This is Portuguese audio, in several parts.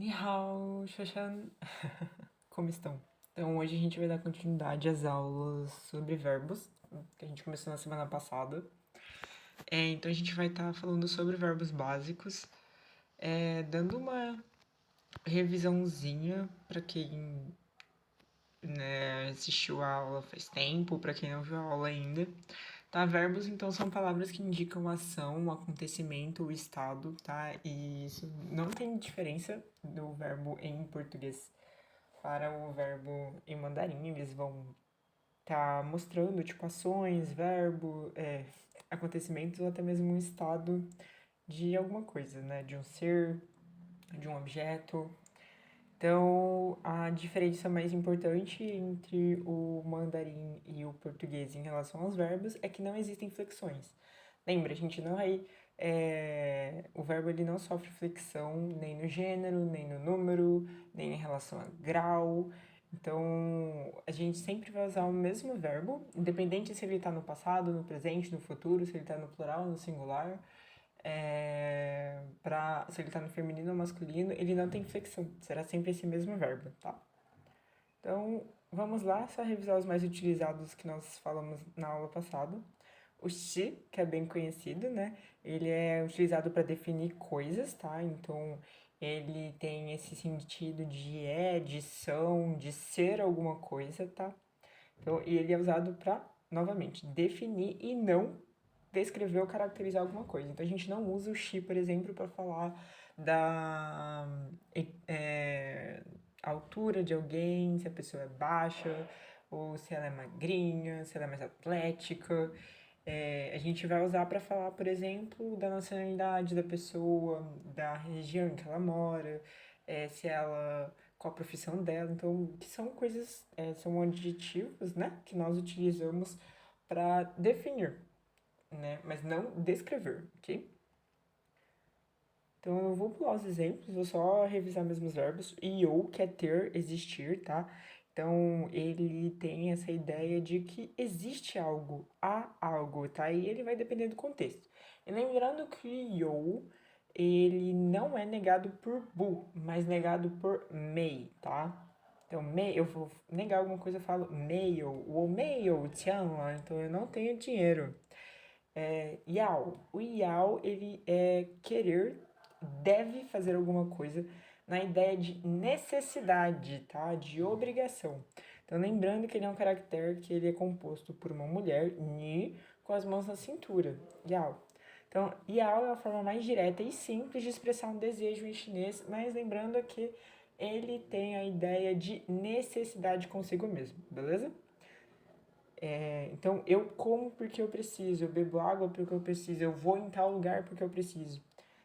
Ni hao, Shoshan. Como estão? Então, hoje a gente vai dar continuidade às aulas sobre verbos, que a gente começou na semana passada. Então, a gente vai estar falando sobre verbos básicos, dando uma revisãozinha para quem assistiu a aula faz tempo, para quem não viu a aula ainda. Tá, verbos, então, são palavras que indicam ação, um acontecimento, o estado, tá? E isso não tem diferença do verbo em português para o verbo em mandarim. Eles vão estar mostrando, tipo, ações, verbo, acontecimentos ou até mesmo um estado de alguma coisa, né? De um ser, de um objeto. Então, a diferença mais importante entre o mandarim e o português em relação aos verbos é que não existem flexões. Lembra, a gente não vai. O verbo ele não sofre flexão nem no gênero, nem no número, nem em relação a grau. Então, a gente sempre vai usar o mesmo verbo, independente se ele está no passado, no presente, no futuro, se ele está no plural, no singular. Se ele está no feminino ou masculino, ele não tem flexão. Será sempre esse mesmo verbo, tá? Então, vamos lá, só revisar os mais utilizados que nós falamos na aula passada. O shi, que é bem conhecido, né? Ele é utilizado para definir coisas, tá? Então, ele tem esse sentido de são, de ser alguma coisa, tá? Então, e ele é usado para, novamente, definir e não descrever ou caracterizar alguma coisa. Então, a gente não usa o shi, por exemplo, para falar da altura de alguém, se a pessoa é baixa, ou se ela é magrinha, se ela é mais atlética. A gente vai usar para falar, por exemplo, da nacionalidade da pessoa, da região em que ela mora, se ela, qual a profissão dela. Então, que são coisas, são adjetivos, né, que nós utilizamos para definir, né, mas não descrever, ok? Então eu vou pular os exemplos, vou só revisar mesmo os verbos. Yo quer ter, existir, tá? Então ele tem essa ideia de que existe algo, há algo, tá? E ele vai depender do contexto. E lembrando que yo, ele não é negado por bu, mas negado por mei, tá? Então, mei, eu vou negar alguma coisa, eu falo meio, ou meio, tchan, então eu não tenho dinheiro. Yao. O yao, ele é querer, deve fazer alguma coisa na ideia de necessidade, tá? De obrigação. Então, lembrando que ele é um caractere que ele é composto por uma mulher, ni, com as mãos na cintura, yao. Então, yao é a forma mais direta e simples de expressar um desejo em chinês, mas lembrando que ele tem a ideia de necessidade consigo mesmo, beleza? Então, eu como porque eu preciso, eu bebo água porque eu preciso, eu vou em tal lugar porque eu preciso.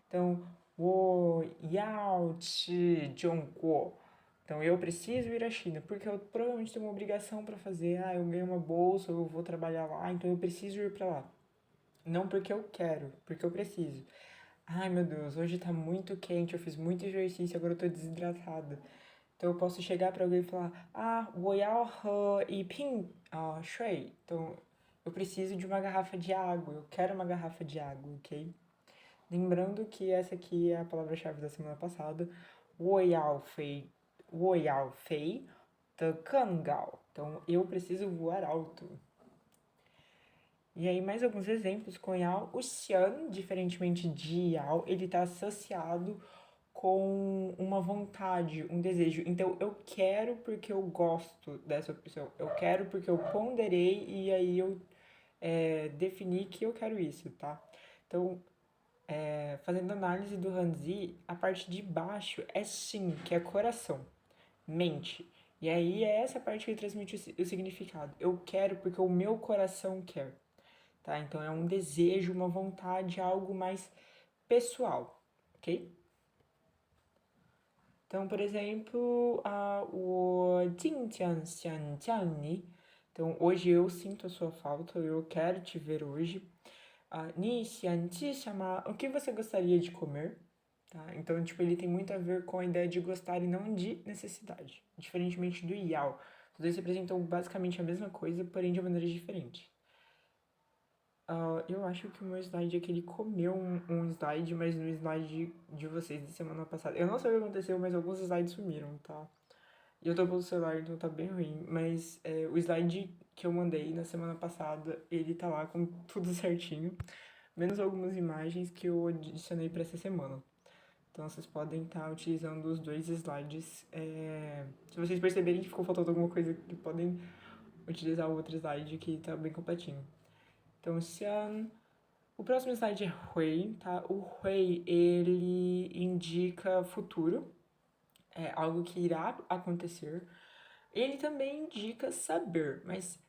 Então, 我要去中国. Então, eu preciso ir à China porque eu provavelmente tenho uma obrigação para fazer. Ah, eu ganhei uma bolsa, eu vou trabalhar lá, então eu preciso ir para lá. Não porque eu quero, porque eu preciso. Ai, meu Deus, hoje tá muito quente, eu fiz muito exercício, agora eu tô desidratada. Então eu posso chegar para alguém e falar: "Ah, 我要喝一瓶 Então, eu preciso de uma garrafa de água, eu quero uma garrafa de água, ok? Lembrando que essa aqui é a palavra-chave da semana passada. 我要飞得更高. Então, eu preciso voar alto. E aí, mais alguns exemplos com Yao. O Xian, diferentemente de Yao, ele está associado com uma vontade, um desejo. Então, eu quero porque eu gosto dessa opção. Eu quero porque eu ponderei e aí eu defini que eu quero isso, tá? Então, fazendo análise do Hanzi, a parte de baixo é sim, que é coração, mente. E aí é essa parte que transmite o significado. Eu quero porque o meu coração quer, tá? Então é um desejo, uma vontade, algo mais pessoal, ok? Então, por exemplo, o 今天想见你. Então, hoje eu sinto a sua falta, eu quero te ver hoje. 你想吃什么? O que você gostaria de comer? Tá? Então, tipo, ele tem muito a ver com a ideia de gostar e não de necessidade. Diferentemente do Yao. Os dois representam basicamente a mesma coisa, porém de maneiras diferentes. Eu acho que o meu slide é que ele comeu um slide, mas no slide de vocês de semana passada. Eu não sei o que aconteceu, mas alguns slides sumiram, tá? E eu tô pelo celular, então tá bem ruim. Mas o slide que eu mandei na semana passada, ele tá lá com tudo certinho. Menos algumas imagens que eu adicionei pra essa semana. Então vocês podem estar utilizando os dois slides. Se vocês perceberem que ficou faltando alguma coisa, que podem utilizar o outro slide que tá bem completinho. Então, o próximo slide é Hui, tá? O Hui, ele indica futuro, é algo que irá acontecer. Ele também indica saber, mas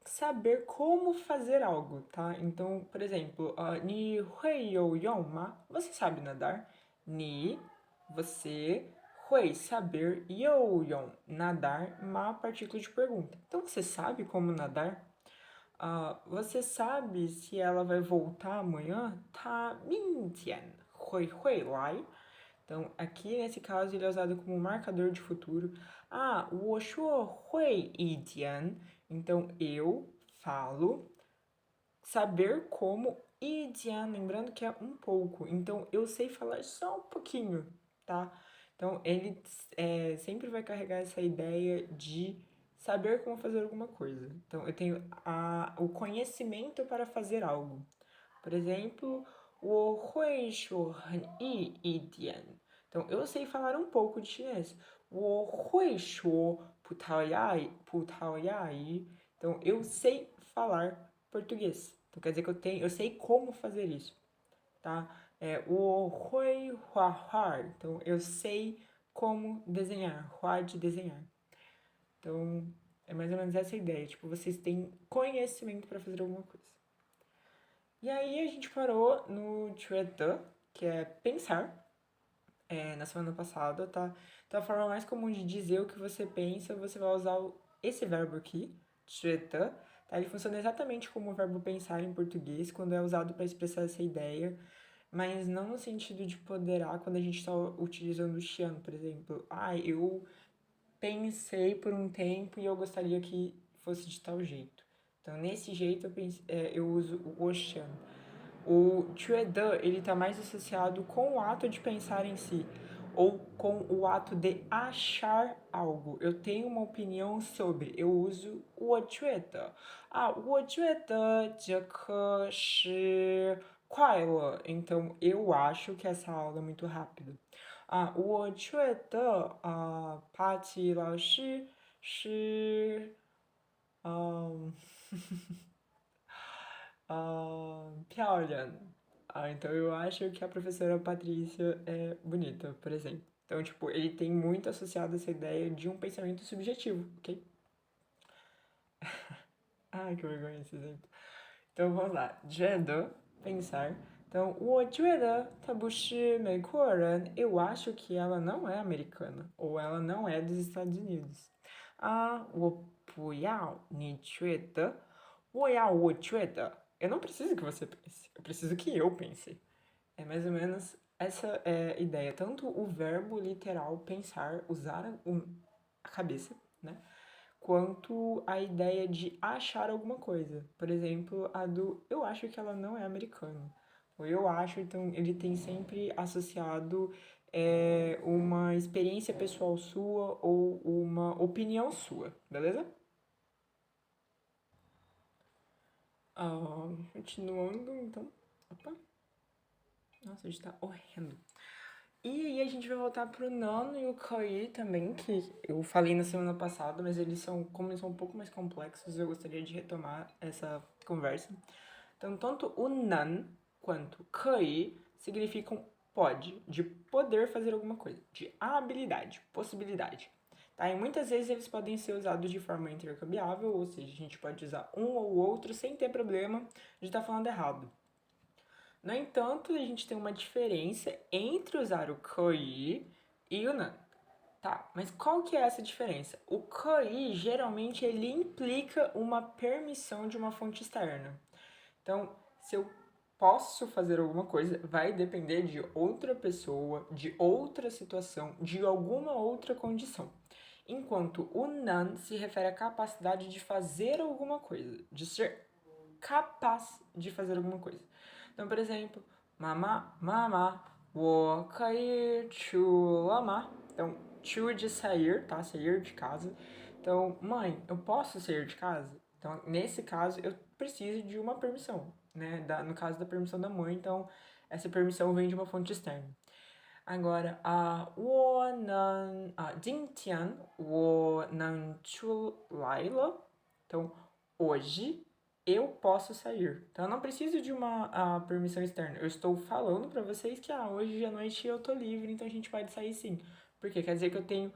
saber como fazer algo, tá? Então, por exemplo, ni hui you yong ma? Você sabe nadar? Ni, você, hui, saber, you yong, nadar, ma, partícula de pergunta. Então, você sabe como nadar? Você sabe se ela vai voltar amanhã? Tá, mingtian, hui lai. Então, aqui nesse caso, ele é usado como marcador de futuro. 我说会一点. Então, eu falo. Saber como e lembrando que é um pouco. Então, eu sei falar só um pouquinho, tá? Então, ele sempre vai carregar essa ideia de saber como fazer alguma coisa. Então, eu tenho o conhecimento para fazer algo. Por exemplo, 我会说很一点. Então, eu sei falar um pouco de chinês. 我会说葡萄牙语. Então, eu sei falar português. Então, quer dizer que eu sei como fazer isso, tá? 我会画画. Então, eu sei como desenhar. 画 de desenhar. Então, é mais ou menos essa ideia. Tipo, vocês têm conhecimento para fazer alguma coisa. E aí a gente parou no 觉得, que é pensar, na semana passada, tá? Então a forma mais comum de dizer o que você pensa, você vai usar esse verbo aqui, 觉得, tá? Ele funciona exatamente como o verbo pensar em português, quando é usado para expressar essa ideia, mas não no sentido de poderar quando a gente está utilizando o xian, por exemplo. Eu pensei por um tempo e eu gostaria que fosse de tal jeito. Então, nesse jeito, eu uso o ocean. O 觉得, ele está mais associado com o ato de pensar em si, ou com o ato de achar algo. Eu tenho uma opinião sobre, eu uso 我觉得. 我觉得这课是快乐. Então, eu acho que essa aula é muito rápida. 我觉得帕奇老师是漂亮. Então eu acho que a professora Patrícia é bonita, por exemplo. Então, tipo, ele tem muito associado essa ideia de um pensamento subjetivo, ok? Que vergonha esse exemplo. Então vamos lá. 觉得, pensar. Então, 我觉得她不是美国人. Eu acho que ela não é americana. Ou ela não é dos Estados Unidos. 我不要你觉得. 我觉得. Eu não preciso que você pense. Eu preciso que eu pense. É mais ou menos essa é a ideia. Tanto o verbo literal pensar, usar a cabeça, né? Quanto a ideia de achar alguma coisa. Por exemplo, a do eu acho que ela não é americana. O eu acho, então, ele tem sempre associado uma experiência pessoal sua ou uma opinião sua, beleza? Continuando, então. Opa! Nossa, hoje tá horrendo. E aí a gente vai voltar pro Nano e o Kai também, que eu falei na semana passada, mas como eles são um pouco mais complexos, eu gostaria de retomar essa conversa. Então, tanto o Nan quanto Kai significam pode, de poder fazer alguma coisa, de habilidade, possibilidade. Tá? E muitas vezes eles podem ser usados de forma intercambiável, ou seja, a gente pode usar um ou outro sem ter problema de estar falando errado. No entanto, a gente tem uma diferença entre usar o koi e o nan. Tá, mas qual que é essa diferença? O koi, geralmente, ele implica uma permissão de uma fonte externa. Então, se eu posso fazer alguma coisa, vai depender de outra pessoa, de outra situação, de alguma outra condição. Enquanto o nan se refere à capacidade de fazer alguma coisa, de ser capaz de fazer alguma coisa. Então, por exemplo, mamá, mamá, 我可以去了吗? Então, to de sair, tá? Sair de casa. Então, mãe, eu posso sair de casa? Então, nesse caso, eu preciso de uma permissão, né? No caso da permissão da mãe, então, essa permissão vem de uma fonte externa. Agora, 今天我能出来了. Então, hoje eu posso sair. Então, eu não preciso de uma permissão externa. Eu estou falando para vocês que hoje à noite eu tô livre, então a gente pode sair sim. Porque quer dizer que eu tenho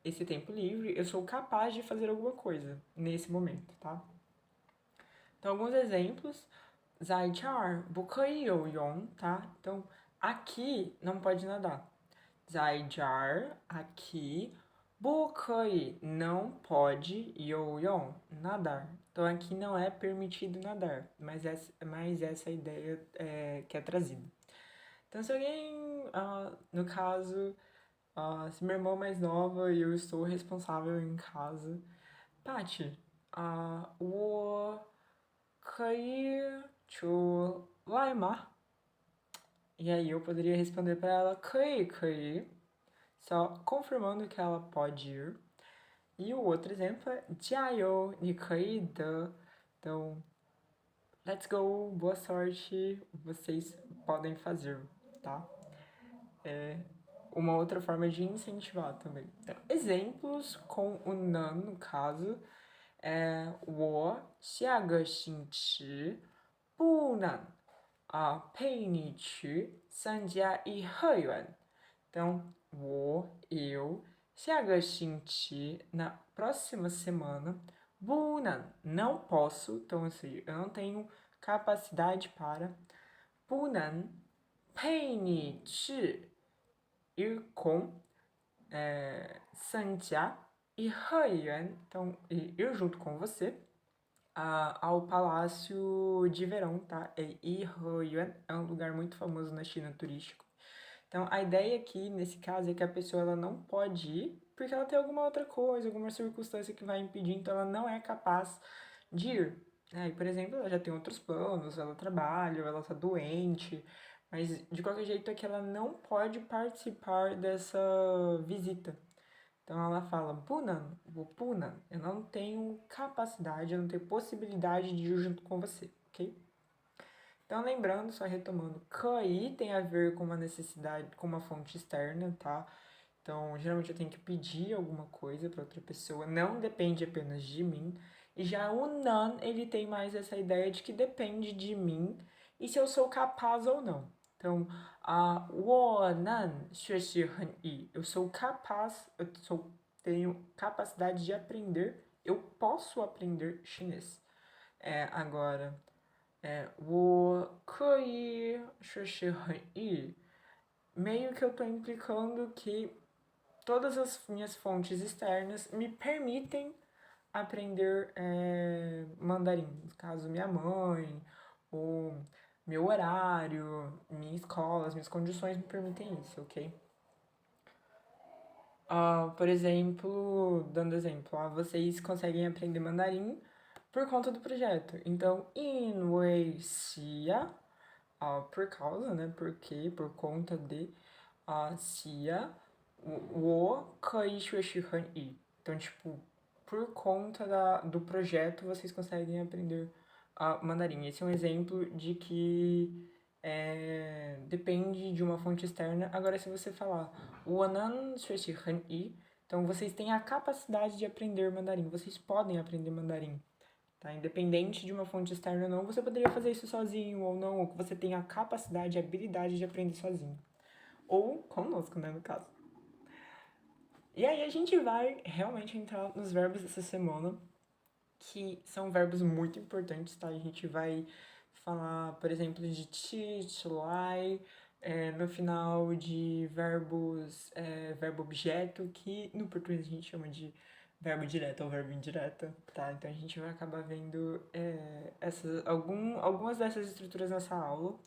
esse tempo livre, eu sou capaz de fazer alguma coisa nesse momento, tá? Então, alguns exemplos. 在这儿不可以游泳, tá? Então, aqui não pode nadar. 在这儿, aqui, 不可以, não pode, 游泳, nadar. Então, aqui não é permitido nadar, mas essa é a ideia que é trazida. Então, se alguém, no caso, se minha irmã é mais nova e eu estou responsável em casa, Paty, 我可以出来吗? E aí eu poderia responder para ela, 可以, só confirmando que ela pode ir. E o outro exemplo é, 加油, 你可以的. Então, let's go, boa sorte, vocês podem fazer, tá? Uma outra forma de incentivar também. Então, exemplos com o nan, no caso, 我下个星期不能陪你去参加颐和园. Então, eu, 下个星期, na próxima semana, 不能, não posso, então assim, eu não tenho capacidade para, 不能陪你去 ir com, 参加颐和园, então ir junto com você, ao Palácio de Verão, tá? Yiheyuan é um lugar muito famoso na China turístico. Então, a ideia aqui, nesse caso, é que a pessoa ela não pode ir porque ela tem alguma outra coisa, alguma circunstância que vai impedir, então ela não é capaz de ir. E, por exemplo, ela já tem outros planos, ela trabalha, ou ela tá doente, mas de qualquer jeito é que ela não pode participar dessa visita. Então ela fala, Punan, eu não tenho capacidade, eu não tenho possibilidade de ir junto com você, ok? Então lembrando, só retomando, cair tem a ver com uma necessidade, com uma fonte externa, tá? Então geralmente eu tenho que pedir alguma coisa para outra pessoa, não depende apenas de mim. E já o nan, ele tem mais essa ideia de que depende de mim e se eu sou capaz ou não. Então, 我能学习汉语. Eu sou capaz, tenho capacidade de aprender, eu posso aprender chinês. Agora, 我可以学习汉语. Meio que eu estou implicando que todas as minhas fontes externas me permitem aprender mandarim. No caso, minha mãe, ou meu horário, minha escola, as minhas condições me permitem isso, ok? Por exemplo, dando exemplo, vocês conseguem aprender mandarim por conta do projeto. Então, 因为por causa, né? Porque, por conta de, 我可以学习汉语. Então, tipo, por conta do projeto, vocês conseguem aprender mandarim. Esse é um exemplo de que depende de uma fonte externa. Agora, se você falar 我能学习汉语, então vocês têm a capacidade de aprender mandarim. Vocês podem aprender mandarim. Tá? Independente de uma fonte externa ou não, você poderia fazer isso sozinho ou não, ou que você tenha a capacidade e habilidade de aprender sozinho. Ou conosco, né, no caso. E aí a gente vai realmente entrar nos verbos dessa semana, que são verbos muito importantes, tá? A gente vai falar, por exemplo, de ti, lai, no final de verbos, verbo objeto, que no português a gente chama de verbo direto ou verbo indireto, tá? Então a gente vai acabar vendo algumas dessas estruturas nessa aula,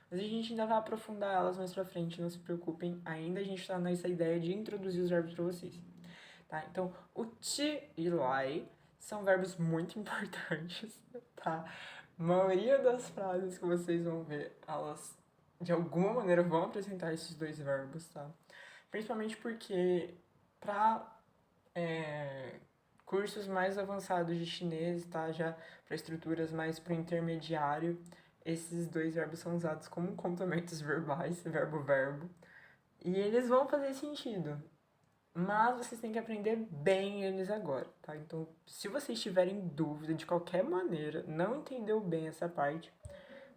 mas a gente ainda vai aprofundar elas mais pra frente, não se preocupem, ainda a gente tá nessa ideia de introduzir os verbos pra vocês, tá? Então, o ti e lai são verbos muito importantes, tá? A maioria das frases que vocês vão ver, elas de alguma maneira vão apresentar esses dois verbos, tá? Principalmente porque para cursos mais avançados de chinês, tá? Já para estruturas mais para intermediário, esses dois verbos são usados como complementos verbais, verbo-verbo, e eles vão fazer sentido. Mas vocês têm que aprender bem eles agora, tá? Então, se vocês tiverem dúvida de qualquer maneira, não entendeu bem essa parte,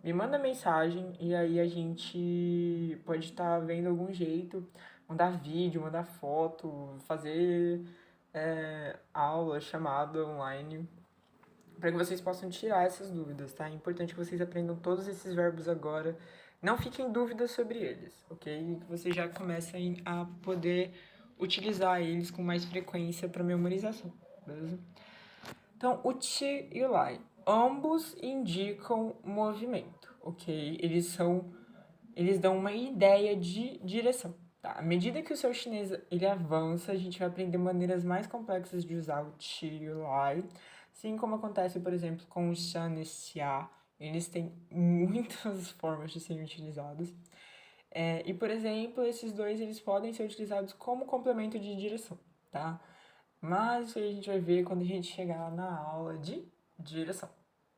me manda mensagem e aí a gente pode estar vendo algum jeito, mandar vídeo, mandar foto, fazer aula, chamada online, para que vocês possam tirar essas dúvidas, tá? É importante que vocês aprendam todos esses verbos agora. Não fiquem em dúvidas sobre eles, ok? E que vocês já comecem a poder utilizar eles com mais frequência para memorização, beleza? Então, o ti e o lai, ambos indicam movimento, ok? Eles dão uma ideia de direção. Tá? À medida que o seu chinês ele avança, a gente vai aprender maneiras mais complexas de usar o ti e o lai, assim como acontece, por exemplo, com o shan e o xia. Eles têm muitas formas de serem utilizados. E, por exemplo, esses dois eles podem ser utilizados como complemento de direção, tá? Mas isso aí a gente vai ver quando a gente chegar na aula de direção,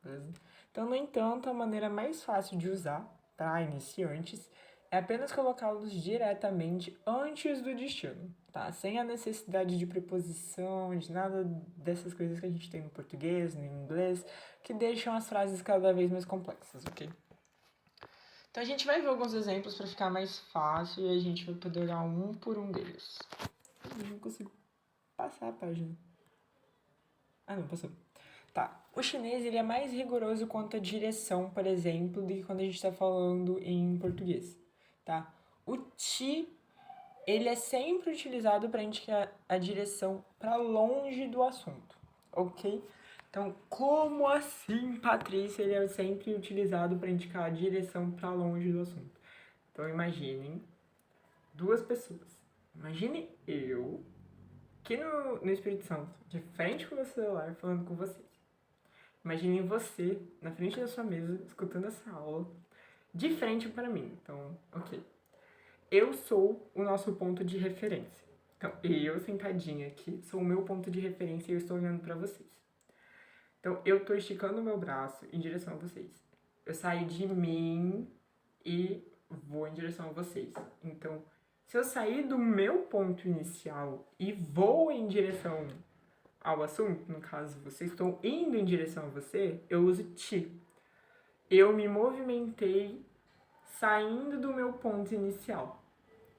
beleza? Então, no entanto, a maneira mais fácil de usar para iniciantes é apenas colocá-los diretamente antes do destino, tá? Sem a necessidade de preposição, de nada dessas coisas que a gente tem no português, no inglês, que deixam as frases cada vez mais complexas, ok? Então a gente vai ver alguns exemplos para ficar mais fácil e a gente vai poder olhar um por um deles. Eu não consigo passar a página. Ah, não, passou. Tá. O chinês ele é mais rigoroso quanto à direção, por exemplo, do que quando a gente está falando em português, tá? O ti ele é sempre utilizado para indicar a direção para longe do assunto, ok? Então, como assim, Patrícia, ele é sempre utilizado para indicar a direção para longe do assunto? Então, imaginem duas pessoas. Imagine eu aqui no Espírito Santo, de frente com o meu celular, falando com vocês. Imaginem você na frente da sua mesa, escutando essa aula, de frente para mim. Então, ok. Eu sou o nosso ponto de referência. Então, eu sentadinha aqui, sou o meu ponto de referência e eu estou olhando para vocês. Então, eu estou esticando o meu braço em direção a vocês. Eu saio de mim e vou em direção a vocês. Então, se eu sair do meu ponto inicial e vou em direção ao assunto, no caso, vocês estão indo em direção a você, eu uso ti. Eu me movimentei saindo do meu ponto inicial.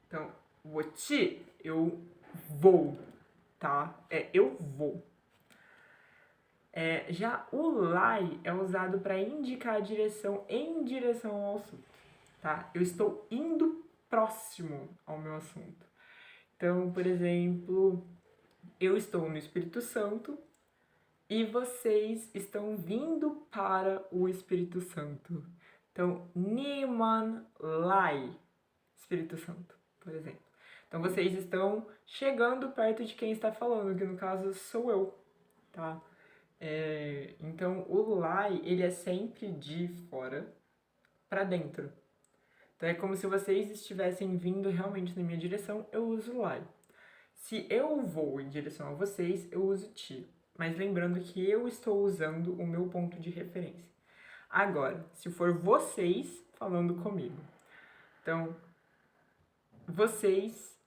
Então, o ti, eu vou, tá? Eu vou. Já o lai é usado para indicar a direção em direção ao assunto, tá? Eu estou indo próximo ao meu assunto. Então, por exemplo, eu estou no Espírito Santo e vocês estão vindo para o Espírito Santo. Então, Niman Lai, Espírito Santo, por exemplo. Então, vocês estão chegando perto de quem está falando, que no caso sou eu, tá? Então, o Lai, ele é sempre de fora para dentro. Então, é como se vocês estivessem vindo realmente na minha direção, eu uso Lai. Se eu vou em direção a vocês, eu uso ti. Mas lembrando que eu estou usando o meu ponto de referência. Agora, se for vocês falando comigo. Então, vocês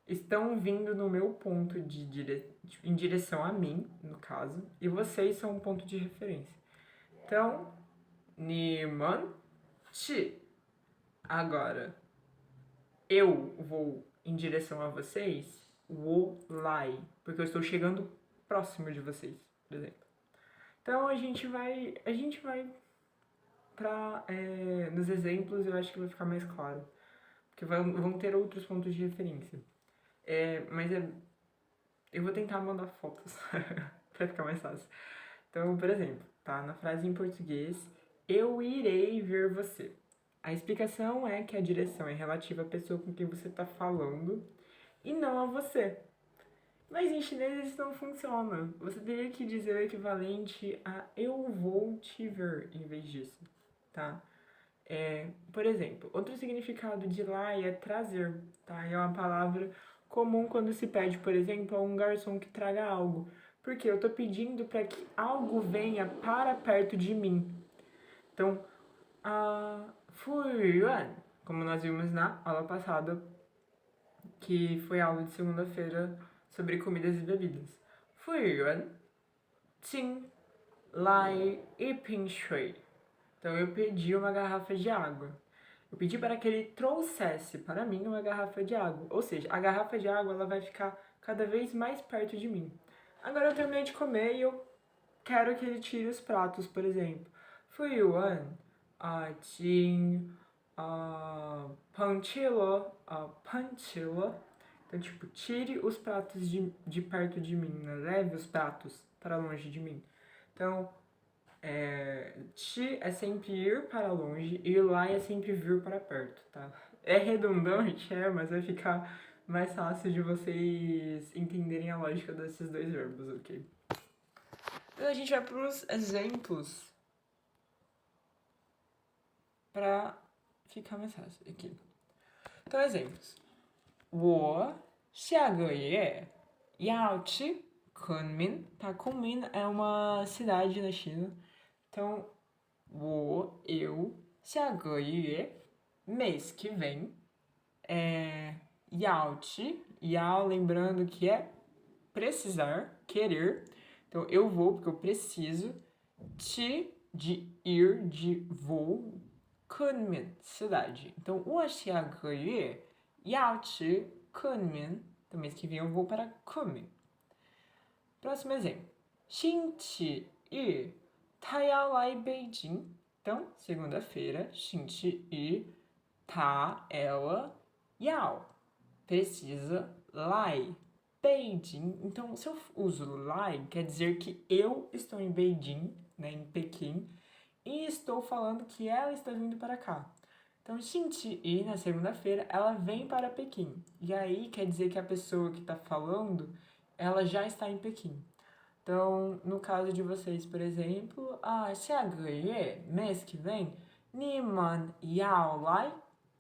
estão vindo no meu ponto em direção a mim, no caso, e vocês são um ponto de referência. Então, Niman Chi. Agora, eu vou em direção a vocês, wo lai, porque eu estou chegando próximo de vocês, por exemplo. Então a gente vai para nos exemplos, eu acho que vai ficar mais claro, porque vão ter outros pontos de referência. Mas eu vou tentar mandar fotos para ficar mais fácil. Então, por exemplo, tá na frase em português, eu irei ver você. A explicação é que a direção é relativa à pessoa com quem você está falando e não a você. Mas em chinês isso não funciona. Você teria que dizer o equivalente a eu vou te ver em vez disso, tá? Por exemplo, outro significado de lá é trazer, tá? É uma palavra comum quando se pede, por exemplo, a um garçom que traga algo. Porque eu tô pedindo para que algo venha para perto de mim. Então, a Fui Yuan, como nós vimos na aula passada, que foi a aula de segunda-feira sobre comidas e bebidas. Fui Yuan, Qing, Lai e Ping Shui. Então eu pedi uma garrafa de água. Eu pedi para que ele trouxesse para mim uma garrafa de água. Ou seja, a garrafa de água ela vai ficar cada vez mais perto de mim. Agora eu terminei de comer e eu quero que ele tire os pratos, por exemplo. Fui Yuan, Jing, Panchilo, Panchilo. Então, tipo, tire os pratos de perto de mim, né? Leve os pratos para longe de mim. Então, ti é sempre ir para longe e lá é sempre vir para perto, tá? É redundante, mas vai ficar mais fácil de vocês entenderem a lógica desses dois verbos, ok? Então a gente vai para os exemplos para ficar mais fácil aqui. Então, exemplos. 我下个月要去昆明. Tá, Kunming é uma cidade na China. Então, eu, 下个月, mês que vem,要去, lembrando que é precisar, querer. Então, eu vou porque eu preciso. Ti, de ir, de vou. Kunming, cidade. Então, 我下个月要去昆明. Então, mês que vem eu vou para Kunming. Próximo exemplo. 星期日他要来北京. Então, segunda-feira, 星期日, ela, precisa, lai, Beijing. Então, se eu uso lai, quer dizer que eu estou em Beijing, né, em Pequim, e estou falando que ela está vindo para cá. Então, Xinti, na segunda-feira, ela vem para Pequim. E aí quer dizer que a pessoa que está falando, ela já está em Pequim. Então, no caso de vocês, por exemplo, 下个月, mês que vem, 你们要来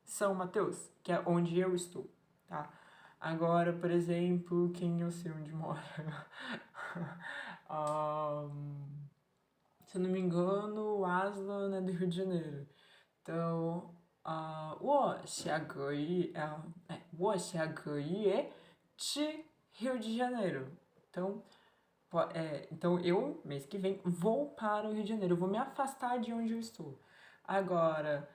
São Mateus, que é onde eu estou, tá? Agora, por exemplo, quem eu sei onde mora? Se eu não me engano, o Aslan é do Rio de Janeiro. Então, 我下个月去 Rio de Janeiro. Então, eu, mês que vem, vou para o Rio de Janeiro. Eu vou me afastar de onde eu estou. Agora,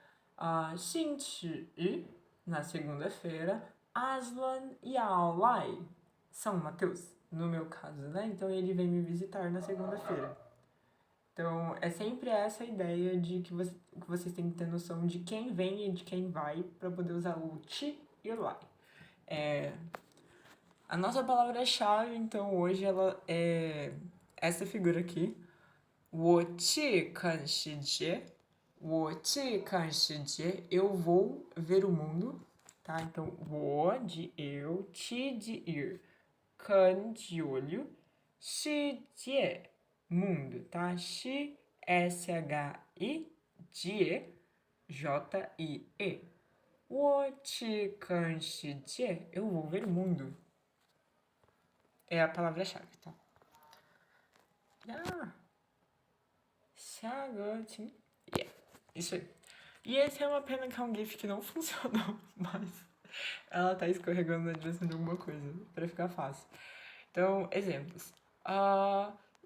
星期日, na segunda-feira, Aslan Yao Lai, São Mateus, no meu caso, né? Então, ele vem me visitar na segunda-feira. Então, é sempre essa ideia de que vocês têm que ter noção de quem vem e de quem vai para poder usar o ti e o lai. A nossa palavra-chave, então, hoje, ela é essa figura aqui. 我去看世界. 我去看世界. Eu vou ver o mundo. Tá? Então, 我 de eu, 去 de ir, 看 de olho, 世界, mundo, tá? Shi, S-H-I, Jie, J-I-E. 我去看世界. Eu vou ver o mundo. É a palavra-chave, tá? Isso aí. E esse é uma pena que é um GIF que não funcionou, mas ela tá escorregando na direção de alguma coisa, pra ficar fácil. Então, exemplos.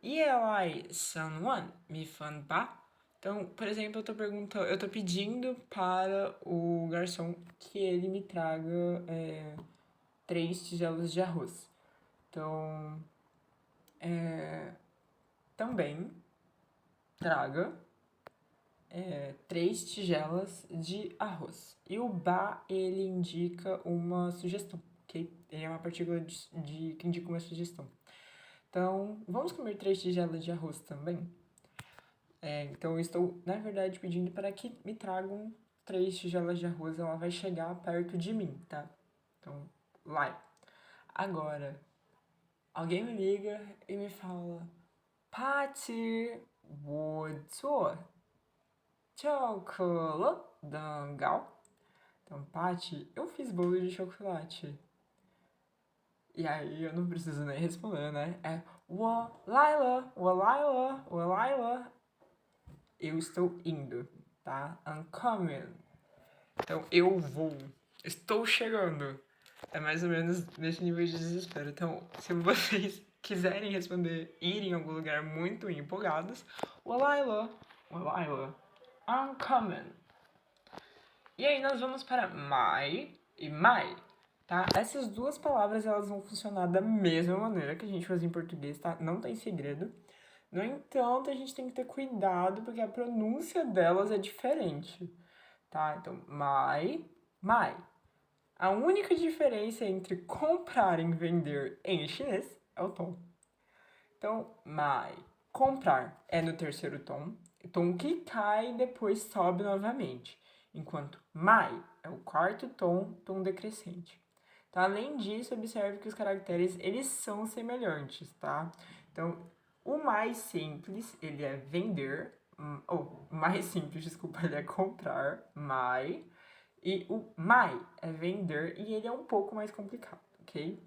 Eli someone me fan ba? Então, por exemplo, eu tô pedindo para o garçom que ele me traga 3 tigelas de arroz. Então, também traga 3 tigelas de arroz. E o ba, ele indica uma sugestão, ok? Ele é uma partícula que indica uma sugestão. Então, vamos comer 3 tigelas de arroz também? Então, eu estou, na verdade, pedindo para que me tragam 3 tigelas de arroz. Ela vai chegar perto de mim, tá? Então, lá. Agora, alguém me liga e me fala: Paty, 我做巧克力蛋糕. Então, Paty, eu fiz bolo de chocolate. E aí eu não preciso nem responder, né? É 我来了. Eu estou indo, tá? I'm coming. Então, eu vou. Estou chegando. É mais ou menos nesse nível de desespero. Então, se vocês quiserem responder ir em algum lugar muito empolgados, 我来了. I'm coming. E aí nós vamos para my e my, tá? Essas duas palavras, elas vão funcionar da mesma maneira que a gente faz em português, tá? Não tem segredo. No entanto, a gente tem que ter cuidado porque a pronúncia delas é diferente, tá? Então, my. A única diferença entre comprar e vender em chinês é o tom. Então, my, comprar é no terceiro tom, tom que cai e depois sobe novamente. Enquanto my é o quarto tom, tom decrescente. Então, além disso, observe que os caracteres, eles são semelhantes, tá? Então, o mais simples, ele é vender, ou mais simples, desculpa, ele é comprar, my. E o my é vender e ele é um pouco mais complicado, ok?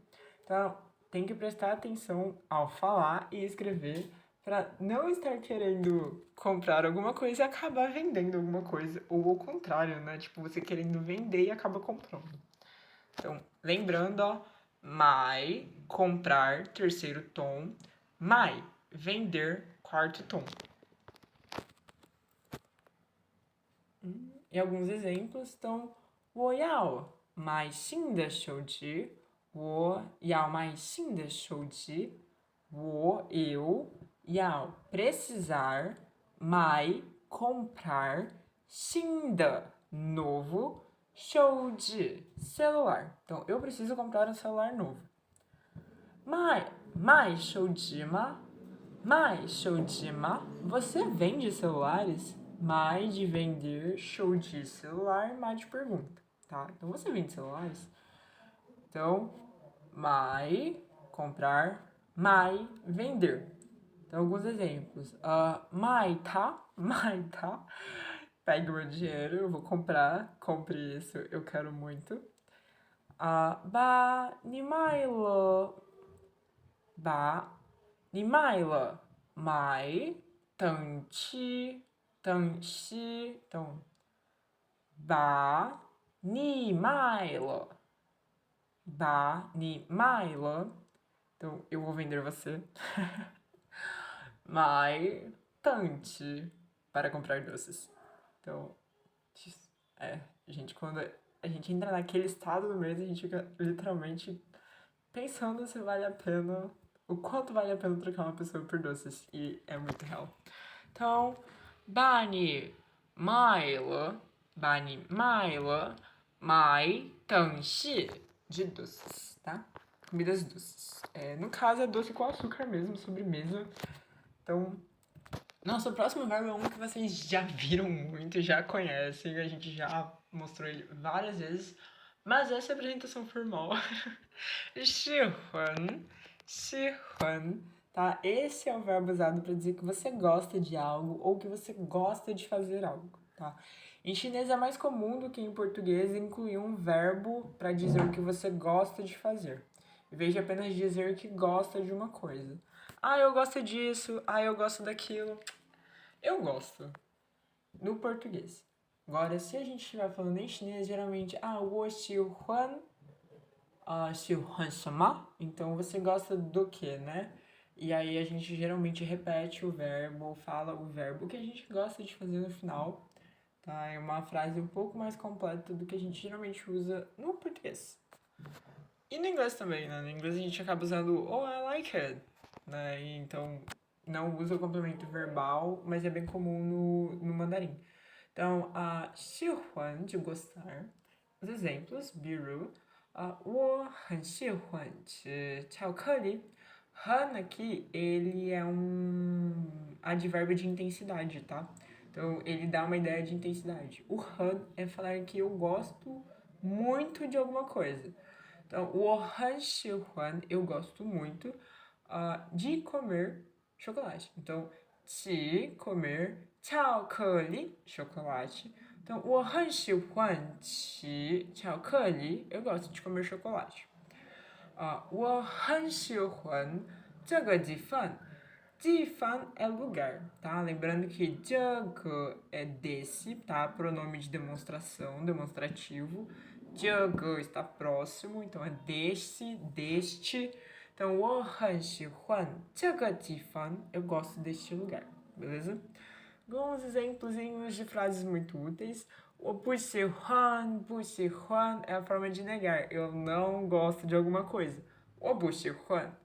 Então, tem que prestar atenção ao falar e escrever para não estar querendo comprar alguma coisa e acabar vendendo alguma coisa. Ou ao contrário, né? Tipo, você querendo vender e acaba comprando. Então, lembrando, ó, my, comprar, terceiro tom. My, vender, quarto tom. E alguns exemplos estão 我要买新的手机我要买新的手机eu precisar 买 comprar 新的 novo 手机 celular. Então, eu preciso comprar um celular novo. 买手机吗? 买手机吗? Você vende celulares? 买 de vender, 手机 celular, 买 de pergunta, tá? Então, você vende celulares? Então, 买 comprar, 买 vender. Então, alguns exemplos. 买它, pegue meu dinheiro, eu vou comprar, compre isso, eu quero muito. 把你买了，把你买了，买等西，então, 把你买了，把你买了. Então, eu vou vender você. 买等西 para comprar doces. Então, gente, quando a gente entra naquele estado do mês, a gente fica literalmente pensando se vale a pena, o quanto vale a pena trocar uma pessoa por doces. E é muito real. Então, 把你买了买等西 de doces, tá? Comidas doces. No caso, é doce com açúcar mesmo, sobremesa. Então, nosso próximo verbo é um que vocês já viram muito, já conhecem, a gente já mostrou ele várias vezes, mas essa é a apresentação formal. 喜欢, tá? Esse é o verbo usado para dizer que você gosta de algo ou que você gosta de fazer algo, tá? Em chinês é mais comum do que em português incluir um verbo para dizer o que você gosta de fazer, em vez de apenas dizer que gosta de uma coisa. Eu gosto disso, eu gosto daquilo. Eu gosto no português. Agora, se a gente estiver falando em chinês, geralmente, 我喜欢 喜欢什么? Então, você gosta do que, né? E aí a gente geralmente repete o verbo, fala o verbo que a gente gosta de fazer no final, tá? É uma frase um pouco mais completa do que a gente geralmente usa no português. E no inglês também, né? No inglês a gente acaba usando I like it, né? E então, não usa o complemento verbal, mas é bem comum no mandarim. Então, 喜欢 de gostar. Os exemplos, 比如 我很喜欢吃巧克力. Han aqui, ele é um advérbio de intensidade, tá? Então, ele dá uma ideia de intensidade. O han é falar que eu gosto muito de alguma coisa. Então, 我很喜欢, eu gosto muito. de comer chocolate. Então, 起 comer 巧克力 chocolate. Então, 我很喜欢吃巧克力. Eu gosto de comer chocolate. 我很喜欢这个地方. 地方é lugar, tá? Lembrando que 这个é desse, tá? Pronome de demonstração, demonstrativo. 这个está próximo, então é desse, deste. Então, 我很喜欢这个地方. Eu gosto deste lugar, beleza? Alguns exemplos de frases muito úteis. 我不喜欢é a forma de negar. Eu não gosto de alguma coisa. 我不喜欢.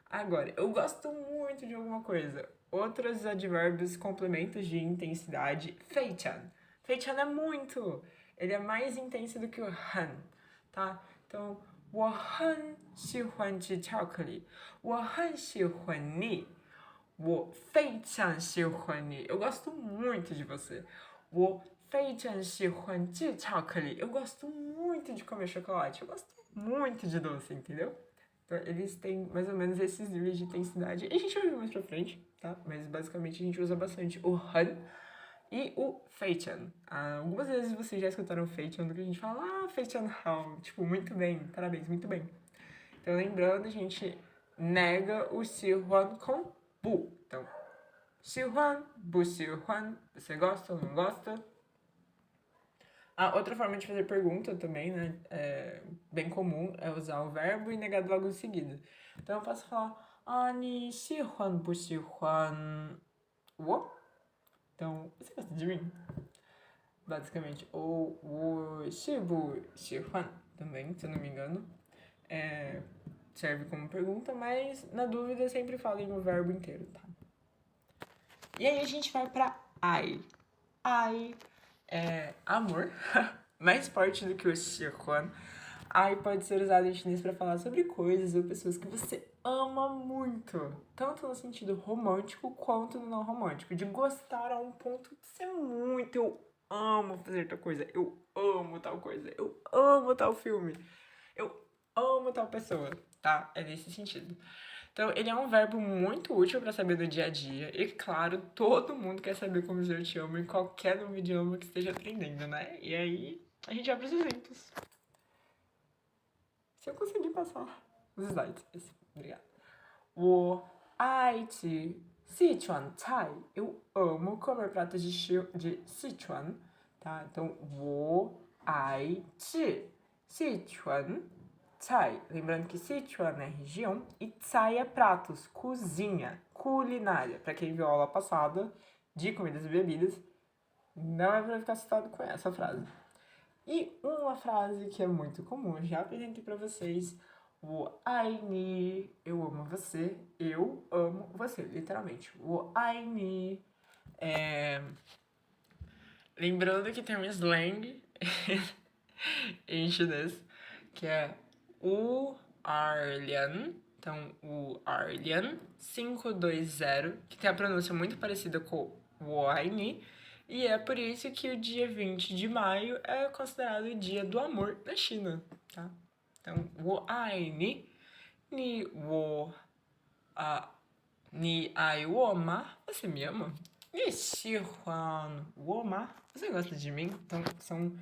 Agora, eu gosto muito de alguma coisa. Outros advérbios complementos de intensidade. 非常. 非常é muito. Ele é mais intenso do que o 很, tá? Então, 我很喜欢吃巧克力. 我很喜欢你. 我非常喜欢你. Eu gosto muito de você. 我非常喜欢吃巧克力. Eu gosto muito de comer chocolate. Eu gosto muito de doce, entendeu? Então, eles têm mais ou menos esses níveis de intensidade. E a gente vai ver mais pra frente, tá? Mas basicamente a gente usa bastante o 很 e o 非常. Algumas vezes vocês já escutaram 非常do que a gente fala, 非常好. Tipo, muito bem, parabéns, muito bem. Então, lembrando, a gente nega o 喜欢 com 不. Então, 喜欢, 不喜欢, você gosta ou não gosta? Outra forma de fazer pergunta também, né, bem comum, é usar o verbo e negar logo em seguida. Então, eu posso falar, 你喜欢不喜欢我? Então, você gosta de mim? Basicamente. Ou 我喜不喜欢 também, se eu não me engano. Serve como pergunta, mas na dúvida sempre falem o verbo inteiro, tá? E aí a gente vai pra I. I é amor, mais forte do que o 喜欢. I pode ser usado em chinês para falar sobre coisas ou pessoas que você ama muito, tanto no sentido romântico quanto no não romântico, de gostar a um ponto de ser muito, eu amo fazer tal coisa, eu amo tal coisa, eu amo tal filme, eu amo tal pessoa, tá? É nesse sentido. Então, ele é um verbo muito útil para saber do dia a dia. E, claro, todo mundo quer saber como dizer eu te amo em qualquer novo idioma que esteja aprendendo, né? E aí, a gente vai para os exemplos. Se eu conseguir passar os slides. Obrigada. 我爱吃四川菜. Eu amo comer pratos de Sichuan, tá? Então, 我爱吃四川菜. Lembrando que Sichuan é região e Tsai é pratos, cozinha, culinária. Para quem viu a aula passada de comidas e bebidas, não é para ficar assustado com essa frase. E uma frase que é muito comum, já apresentei para vocês, 我爱你, eu amo você, eu amo você, literalmente. 我爱你. Lembrando que tem um slang em chinês, que é o Arlian. Então, o Arlian 520, que tem a pronúncia muito parecida com o Aini. E é por isso que o dia 20 de maio é considerado o dia do amor na China, tá? Então, 我爱你, ni ai wo ma, você me ama? Ni xi huan wo ma, você gosta de mim? Então, são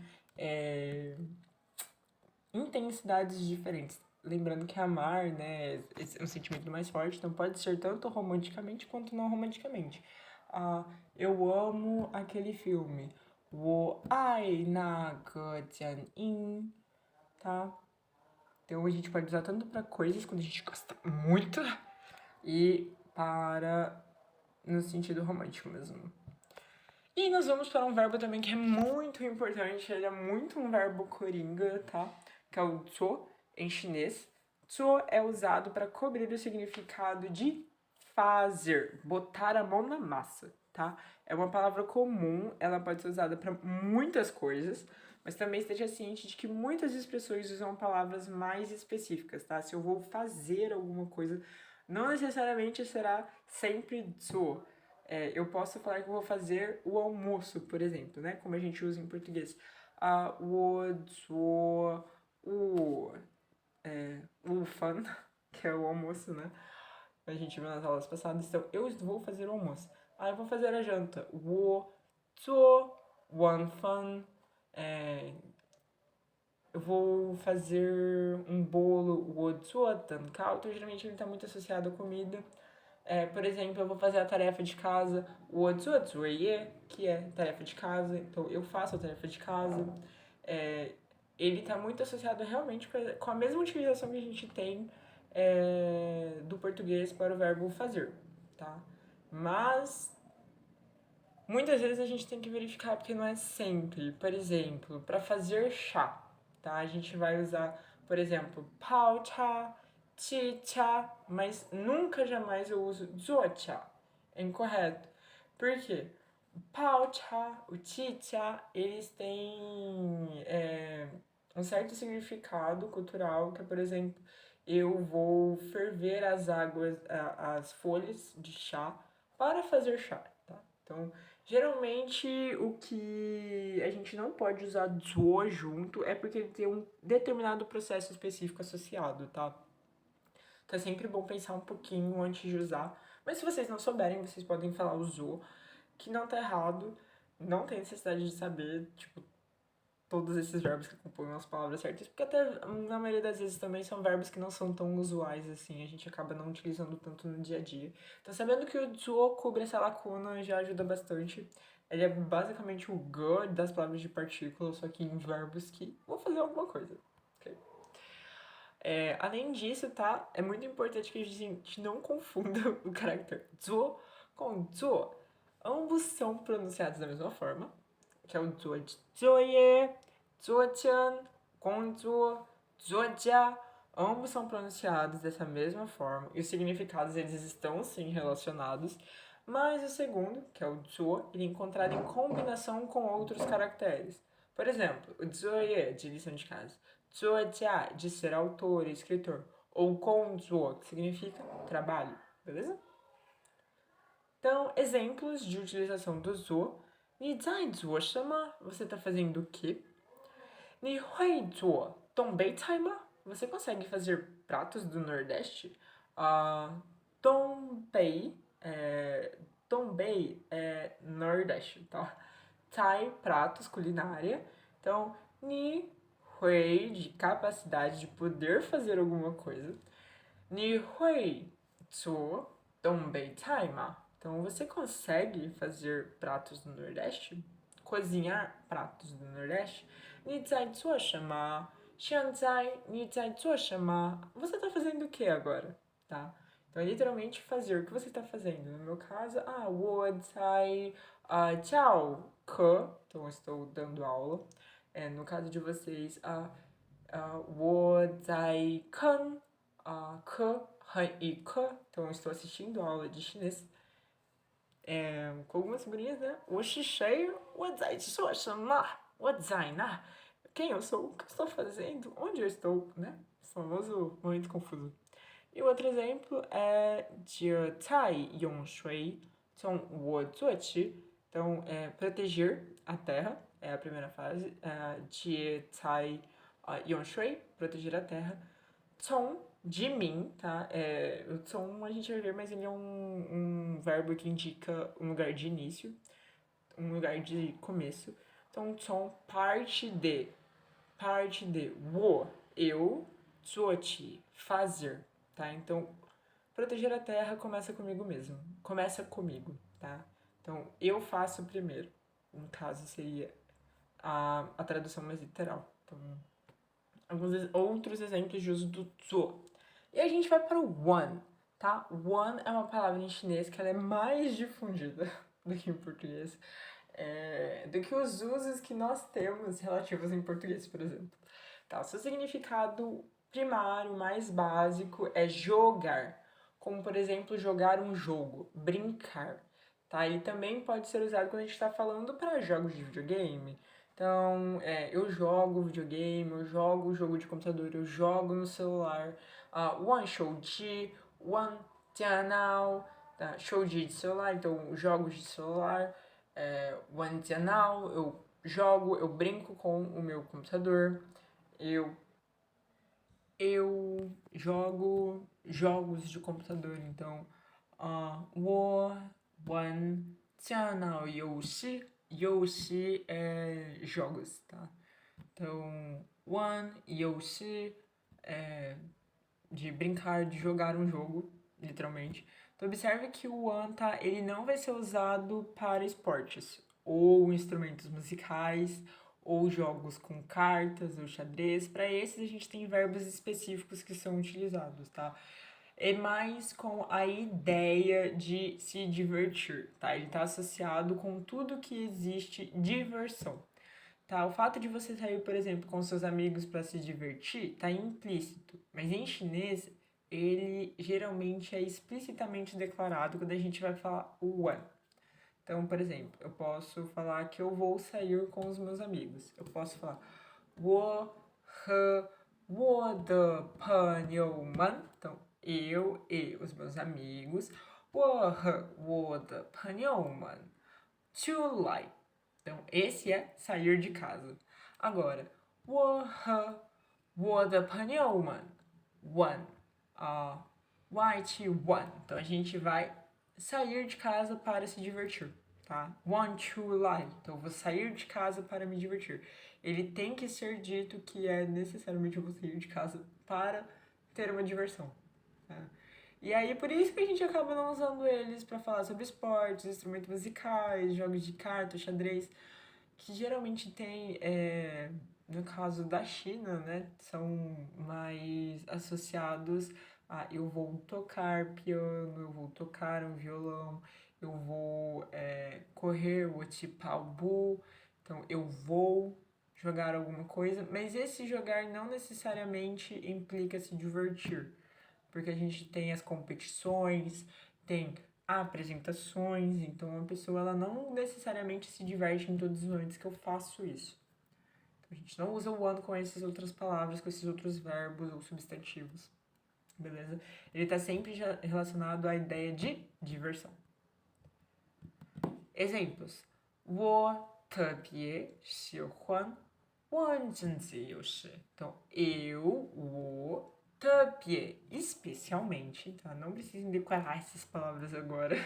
intensidades diferentes. Lembrando que amar, né, é um sentimento mais forte, então pode ser tanto romanticamente quanto não romanticamente. Eu amo aquele filme. 我爱那个电影, tá? Então a gente pode usar tanto para coisas quando a gente gosta muito e para no sentido romântico mesmo. E nós vamos para um verbo também que é muito importante, ele é muito um verbo coringa, tá? Que é o 做 em chinês. 做 é usado para cobrir o significado de fazer, botar a mão na massa, tá? É uma palavra comum, ela pode ser usada para muitas coisas, mas também esteja ciente de que muitas expressões usam palavras mais específicas, tá? Se eu vou fazer alguma coisa, não necessariamente será sempre 做. Eu posso falar que eu vou fazer o almoço, por exemplo, né? Como a gente usa em português. 我做午饭, que é o almoço, né? a gente viu nas aulas passadas. Então, eu vou fazer o almoço. Eu vou fazer a janta. 我做晚饭. Eu vou fazer um bolo. 我做蛋糕. Então, geralmente ele está muito associado à comida. Por exemplo, eu vou fazer a tarefa de casa. 我做作业, que é tarefa de casa. Então, eu faço a tarefa de casa. Ele está muito associado realmente com a mesma utilização que a gente tem do português para o verbo fazer, tá? Mas muitas vezes a gente tem que verificar porque não é sempre. Por exemplo, para fazer chá, tá? A gente vai usar, por exemplo, pao cha, chi cha, mas nunca jamais eu uso zuo cha. É incorreto. Por quê? O pao cha, o chi cha, eles têm um certo significado cultural, que é, por exemplo, eu vou ferver as águas, as folhas de chá para fazer chá, tá? Então, geralmente o que a gente não pode usar zuo junto é porque ele tem um determinado processo específico associado, tá? Então é sempre bom pensar um pouquinho antes de usar. Mas se vocês não souberem, vocês podem falar o zuo, que não tá errado, não tem necessidade de saber, tipo, todos esses verbos que compõem as palavras certas, porque até na maioria das vezes também são verbos que não são tão usuais assim, a gente acaba não utilizando tanto no dia a dia. Então, sabendo que o zuo cobre essa lacuna já ajuda bastante. Ele é basicamente o go das palavras de partícula, só que em verbos que vão fazer alguma coisa. Okay? Além disso, tá? É muito importante que a gente não confunda o caractere zuo com zuo. Ambos são pronunciados da mesma forma, que é o zuo de zoye, zuotian, gongzuo, zuojia. Ambos são pronunciados dessa mesma forma e os significados eles estão sim relacionados, mas o segundo, que é o zuo, ele é encontrado em combinação com outros caracteres. Por exemplo, o zoye de lição de casa, zuojia de ser autor e escritor, ou gongzuo, que significa trabalho, beleza? Então, exemplos de utilização do zuo. 你在做什么? Você está fazendo o quê? 你会做东北菜吗? Você consegue fazer pratos do Nordeste? Dombei é Nordeste, tá? Tai, pratos, culinária. Então, ni hui, de capacidade de poder fazer alguma coisa. Ni hui zu Dombei tai ma? Então, você consegue fazer pratos do Nordeste? Cozinhar pratos do Nordeste? 你在做什么? 现在你在做什么? Você tá fazendo o que agora? Tá? Então, é literalmente fazer o que você está fazendo. No meu caso, 我在教课. Então, eu estou dando aula. No caso de vocês, 我在看课和一课. Então, eu estou assistindo aula de chinês. Com algumas figurinhas, né? 我是谁? 我在做什么? 我在哪? Quem eu sou? O que eu estou fazendo? Onde eu estou? Né? Famoso momento confuso. E o outro exemplo é 接菜用水从我做起. Então, proteger a terra é a primeira fase. 接菜用水, proteger a terra. 从 de mim, tá? O som a gente vai ver, mas ele é um verbo que indica um lugar de início, um lugar de começo. Então, som parte de, 我, eu, 做起, fazer, tá? Então, proteger a terra começa comigo mesmo, começa comigo, tá? Então, eu faço primeiro. No caso, seria a tradução mais literal. Então, alguns outros exemplos de uso do 做. E a gente vai para o one, tá? One é uma palavra em chinês que ela é mais difundida do que em português, do que os usos que nós temos relativos em português, por exemplo. Tá? O seu significado primário, mais básico, é jogar, como por exemplo, jogar um jogo, brincar. Tá? Ele também pode ser usado quando a gente está falando para jogos de videogame. Então, eu jogo videogame, eu jogo jogo de computador, eu jogo no celular. One shouji, one jianao, tá? Shouji de celular, então jogos de celular. One jianao, eu jogo, eu brinco com o meu computador. Eu eu jogo jogos de computador, então, 我玩电脑游戏，游戏é jogos, tá? Então, 玩游戏é de brincar, de jogar um jogo, literalmente. Então, observe que o one, tá, ele não vai ser usado para esportes, ou instrumentos musicais, ou jogos com cartas, ou xadrez. Para esses, a gente tem verbos específicos que são utilizados, tá? É mais com a ideia de se divertir, tá? Ele está associado com tudo que existe diversão. Tá, o fato de você sair, por exemplo, com seus amigos para se divertir, tá implícito. Mas em chinês, ele geralmente é explicitamente declarado quando a gente vai falar o one. Então, por exemplo, eu posso falar que eu vou sair com os meus amigos. Eu posso falar 我和我的朋友们. Então, eu e os meus amigos. 我和我的朋友们出来. Então, esse é sair de casa. Agora, 我和我的朋友们 one, 外去 one. Então, a gente vai sair de casa para se divertir, tá? Want to lie. Então, eu vou sair de casa para me divertir. Ele tem que ser dito que é necessariamente eu vou sair de casa para ter uma diversão. Tá? E aí, por isso que a gente acaba não usando eles para falar sobre esportes, instrumentos musicais, jogos de carta, xadrez, que geralmente tem, no caso da China, né, são mais associados a eu vou tocar piano, eu vou tocar um violão, eu vou correr o Qipao. Então, eu vou jogar alguma coisa, mas esse jogar não necessariamente implica se divertir, porque a gente tem as competições, tem apresentações, então a pessoa ela não necessariamente se diverte em todos os momentos que eu faço isso. Então, a gente não usa o ano com essas outras palavras, com esses outros verbos ou substantivos, beleza? Ele está sempre relacionado à ideia de diversão. Exemplos. 我特别喜欢玩经济游戏. Então,我特别, especialmente, tá? Não precisem decorar essas palavras agora,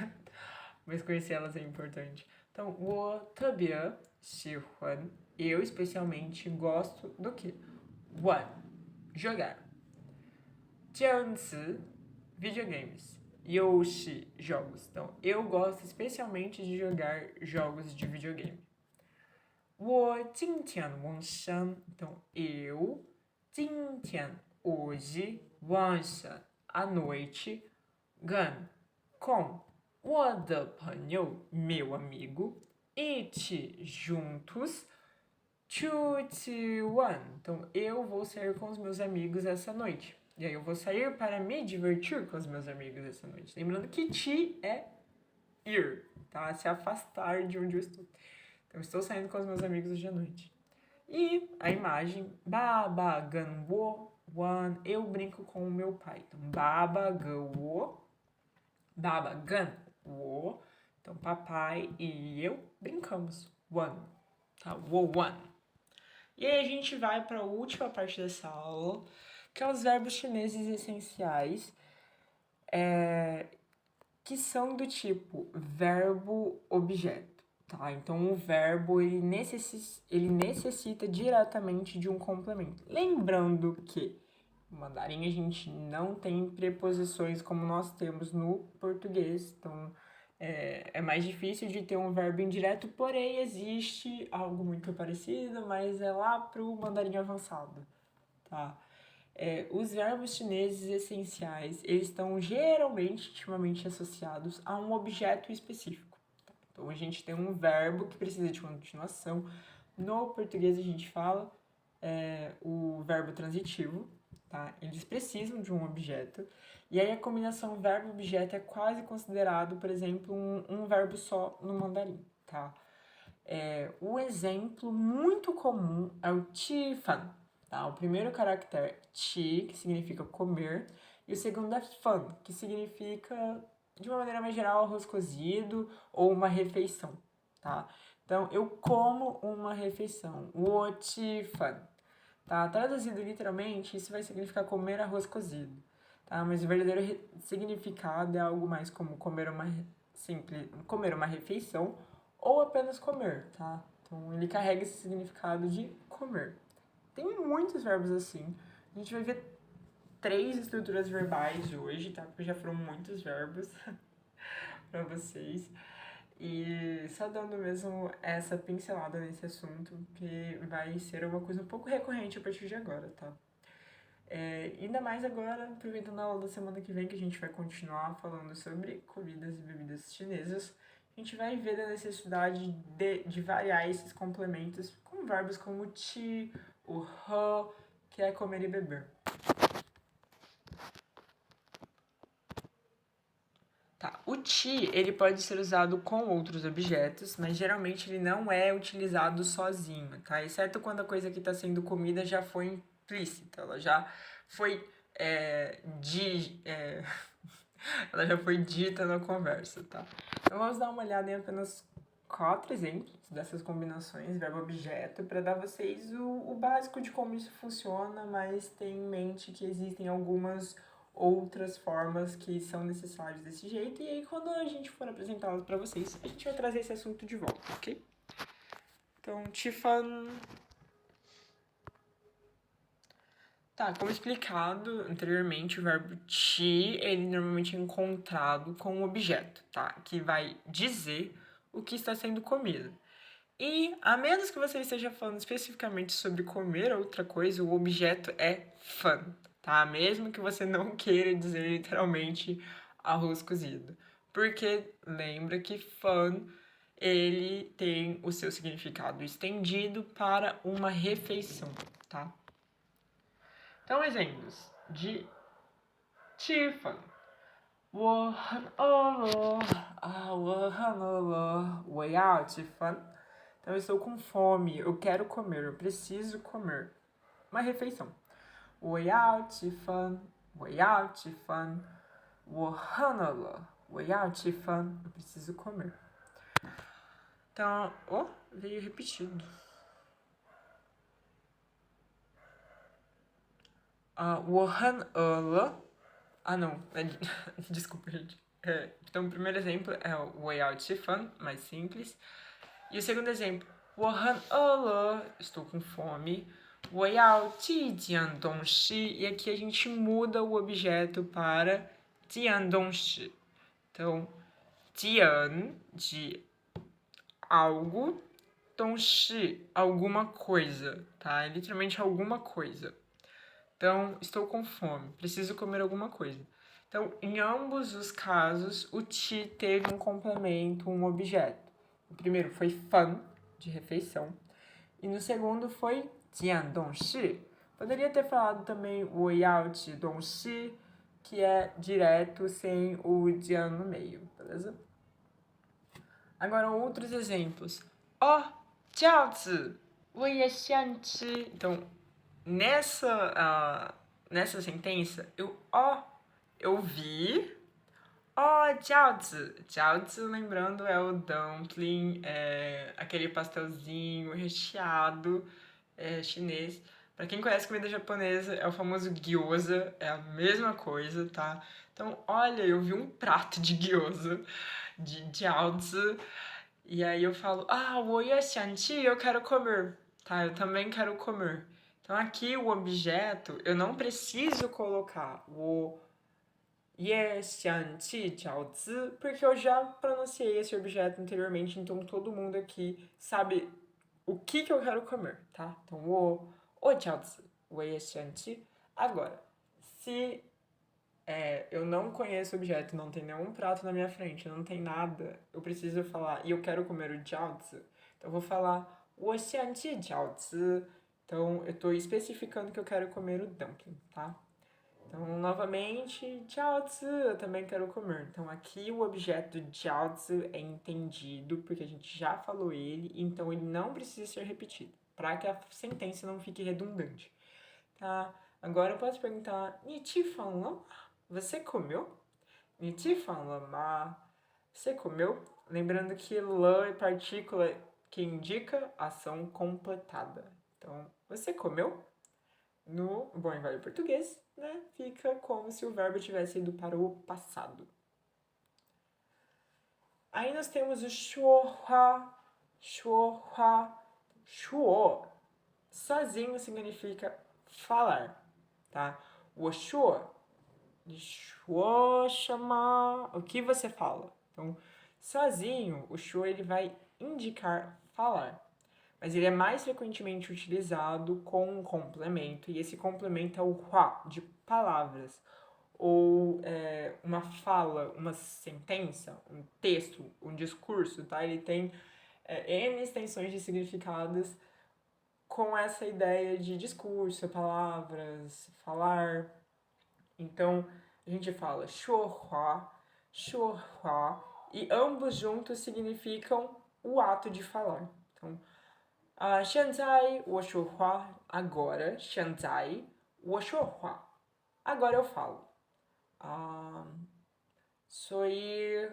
mas conhecer elas é importante. Então, 我特别喜欢, eu especialmente gosto do que? 玩, jogar. 电子, videogames. Yoshi, jogos. Então, eu gosto especialmente de jogar jogos de videogame. 我今天晚上, então, eu, 今天, hoje, 晚上, à noite, 跟 我的朋友, meu amigo, 一起 juntos, 出去玩. Então, eu vou sair com os meus amigos essa noite. E aí, eu vou sair para me divertir com os meus amigos essa noite. Lembrando que ti é ir, tá? Se afastar de onde eu estou. Então, estou saindo com os meus amigos hoje à noite. E a imagem, baba, gan, wo, wan, eu brinco com o meu pai. Então, baba, gan, wo, baba, gan, wo. Então, papai e eu brincamos. One, tá? Wo, one. E aí a gente vai para a última parte dessa aula, que é os verbos chineses essenciais, que são do tipo verbo-objeto, tá? Então, o verbo, ele necessita diretamente de um complemento. Lembrando que no mandarim a gente não tem preposições como nós temos no português, então é mais difícil de ter um verbo indireto, porém existe algo muito parecido, mas é lá pro mandarim avançado, tá? Os verbos chineses essenciais, eles estão geralmente, intimamente associados a um objeto específico. Tá? Então, a gente tem um verbo que precisa de continuação. No português, a gente fala o verbo transitivo, tá? Eles precisam de um objeto. E aí, a combinação verbo-objeto é quase considerado, por exemplo, um verbo só no mandarim, tá? O exemplo muito comum é o fan. Tá? O primeiro caractere é chi, que significa comer, e o segundo é fan, que significa, de uma maneira mais geral, arroz cozido ou uma refeição. Tá? Então, eu como uma refeição. 我吃饭. Tá? Traduzido literalmente, isso vai significar comer arroz cozido, tá? Mas o verdadeiro significado é algo mais como comer uma simples, comer uma refeição ou apenas comer, tá? Então ele carrega esse significado de comer. Tem muitos verbos assim. A gente vai ver 3 estruturas verbais hoje, tá? Porque já foram muitos verbos para vocês. E só dando mesmo essa pincelada nesse assunto, que vai ser uma coisa um pouco recorrente a partir de agora, tá? Ainda mais agora, aproveitando a aula da semana que vem, que a gente vai continuar falando sobre comidas e bebidas chinesas, a gente vai ver a necessidade de variar esses complementos com verbos como o ti, o he, que é comer e beber. Tá, o ti, ele pode ser usado com outros objetos, mas geralmente ele não é utilizado sozinho, tá? Exceto quando a coisa que está sendo comida já foi implícita, ela já foi ela já foi dita na conversa, tá? Então vamos dar uma olhada em apenas 4 exemplos dessas combinações verbo-objeto para dar a vocês o básico de como isso funciona, mas tenha em mente que existem algumas outras formas que são necessárias desse jeito, e aí quando a gente for apresentá-las para vocês, a gente vai trazer esse assunto de volta, ok? Então, Tifan. Tá, como explicado anteriormente, o verbo ti, ele normalmente é encontrado com um objeto, tá? Que vai dizer o que está sendo comido. E, a menos que você esteja falando especificamente sobre comer outra coisa, o objeto é fan, tá? Mesmo que você não queira dizer literalmente arroz cozido. Porque lembra que fan, ele tem o seu significado estendido para uma refeição, tá? Então, exemplos de 吃饭。我很饿了啊，我很饿了，我要吃饭。Então, eu estou com fome, eu quero comer, eu preciso comer. Uma refeição. 我要吃饭，我要吃饭，我很饿了，我要吃饭，eu preciso comer. Então, veio repetido. 我很饿了。não. Desculpa, gente. Então, o primeiro exemplo é o 我要吃饭, mais simples. E o segundo exemplo, 我很饿了, estou com fome. 我要几件东西, e aqui a gente muda o objeto para 件东西. Então, 件 de algo, 东西, alguma coisa, tá? É literalmente alguma coisa. Então, estou com fome, preciso comer alguma coisa. Então, em ambos os casos, o ti teve um complemento, um objeto. O primeiro foi fan, de refeição, e no segundo foi jiandongshi. Poderia ter falado também o yao dongshi, que é direto sem o jian no meio, beleza? Agora, outros exemplos. Jiaozi, 我也想吃. Então, nessa sentença, eu vi. Jiaozi. Jiaozi, lembrando, é o dumpling, aquele pastelzinho recheado chinês. Pra quem conhece comida japonesa, é o famoso gyoza, é a mesma coisa, tá? Então, olha, eu vi um prato de gyoza, de jiaozi, e aí eu falo, 我也想吃, eu quero comer, tá? Eu também quero comer. Então, aqui o objeto, eu não preciso colocar o 也想吃饺子, porque eu já pronunciei esse objeto anteriormente, então todo mundo aqui sabe o que eu quero comer, tá? Então, 饺子, 我也想吃. Agora, se eu não conheço o objeto, não tem nenhum prato na minha frente, não tem nada, eu preciso falar, e eu quero comer o jiaozi, então eu vou falar 我想吃饺子. Então, eu estou especificando que eu quero comer o dumpling, tá? Então, novamente, jiaozi, eu também quero comer. Então, aqui o objeto jiaozi é entendido, porque a gente já falou ele, então ele não precisa ser repetido, para que a sentença não fique redundante, tá? Agora eu posso perguntar, 你吃饭了? Você comeu? 你吃饭了吗? Você comeu? Lembrando que le é partícula que indica ação completada. Então, você comeu? no bom e velho português, né, fica como se o verbo tivesse ido para o passado. Aí nós temos o 说话, 说话, 说. Sozinho significa falar, tá? 我说, 你说什么? O que você fala? Então, sozinho, o 说 ele vai indicar falar. Mas ele é mais frequentemente utilizado com um complemento, e esse complemento é o hua, de palavras, ou uma fala, uma sentença, um texto, um discurso, tá? Ele tem N extensões de significados com essa ideia de discurso, palavras, falar. Então, a gente fala 说话, 说话, e ambos juntos significam o ato de falar. Então, 现在我说话, agora, 现在我说话, agora eu falo. 所以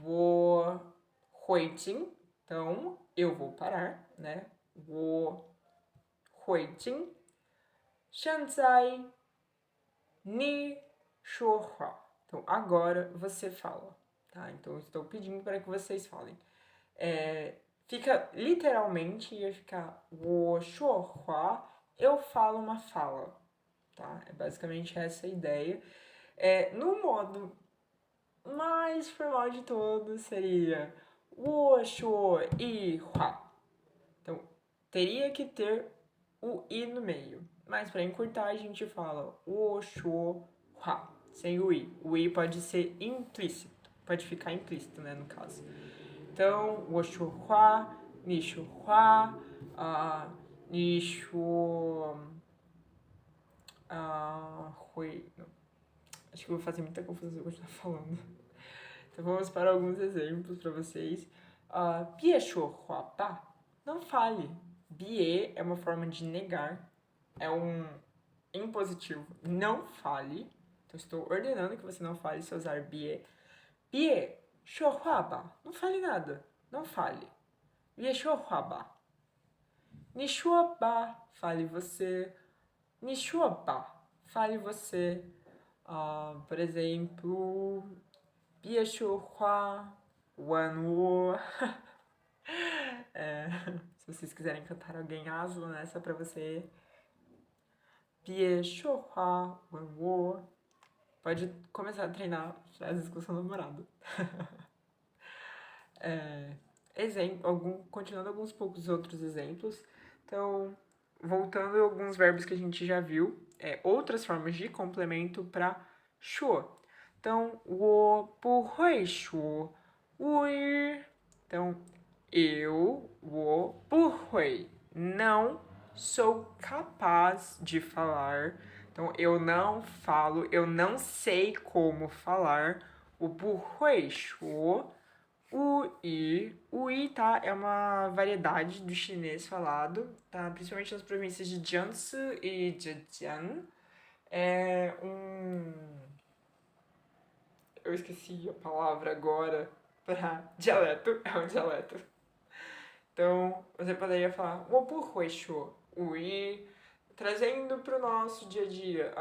我会静, então eu vou parar, né? 我会静. 现在你说话. Então, agora você fala, tá? Então, eu estou pedindo para que vocês falem. Fica literalmente, ia ficar 我说话, eu falo uma fala, tá? É basicamente essa a ideia. No modo mais formal de todos seria 我说一话. Então, teria que ter o i no meio. Mas para encurtar, a gente fala 我说话, sem o i. O i pode ser implícito, pode ficar implícito, né, no caso. Então, 我说话, 你说话, 你说会. Não. Acho que eu vou fazer muita confusão se eu continuar falando. Então vamos para alguns exemplos para vocês. 别说话吧, não fale. 别é uma forma de negar, é um impositivo. Não fale. Então estou ordenando que você não fale se usar 别. 别说话吧, não fale nada, não fale. 别说话吧. 你说吧, fale você. 你说吧, fale você. Por exemplo, 别说话, 问我. Se vocês quiserem cantar alguém aslo nessa pra você. 别说话, 问我. Pode começar a treinar frases com seu namorado. Continuando alguns poucos outros exemplos. Então, voltando a alguns verbos que a gente já viu, outras formas de complemento para 说. Então, 我不会说物语. Então,我不会, não sou capaz de falar. Então, eu não falo, eu não sei como falar. 我不会说 o i, tá? É uma variedade do chinês falado, tá? Principalmente nas províncias de Jiangsu e Zhejiang. Eu esqueci a palavra agora para dialeto, é um dialeto. Então, você poderia falar 我不会说o i, trazendo para o nosso dia a dia.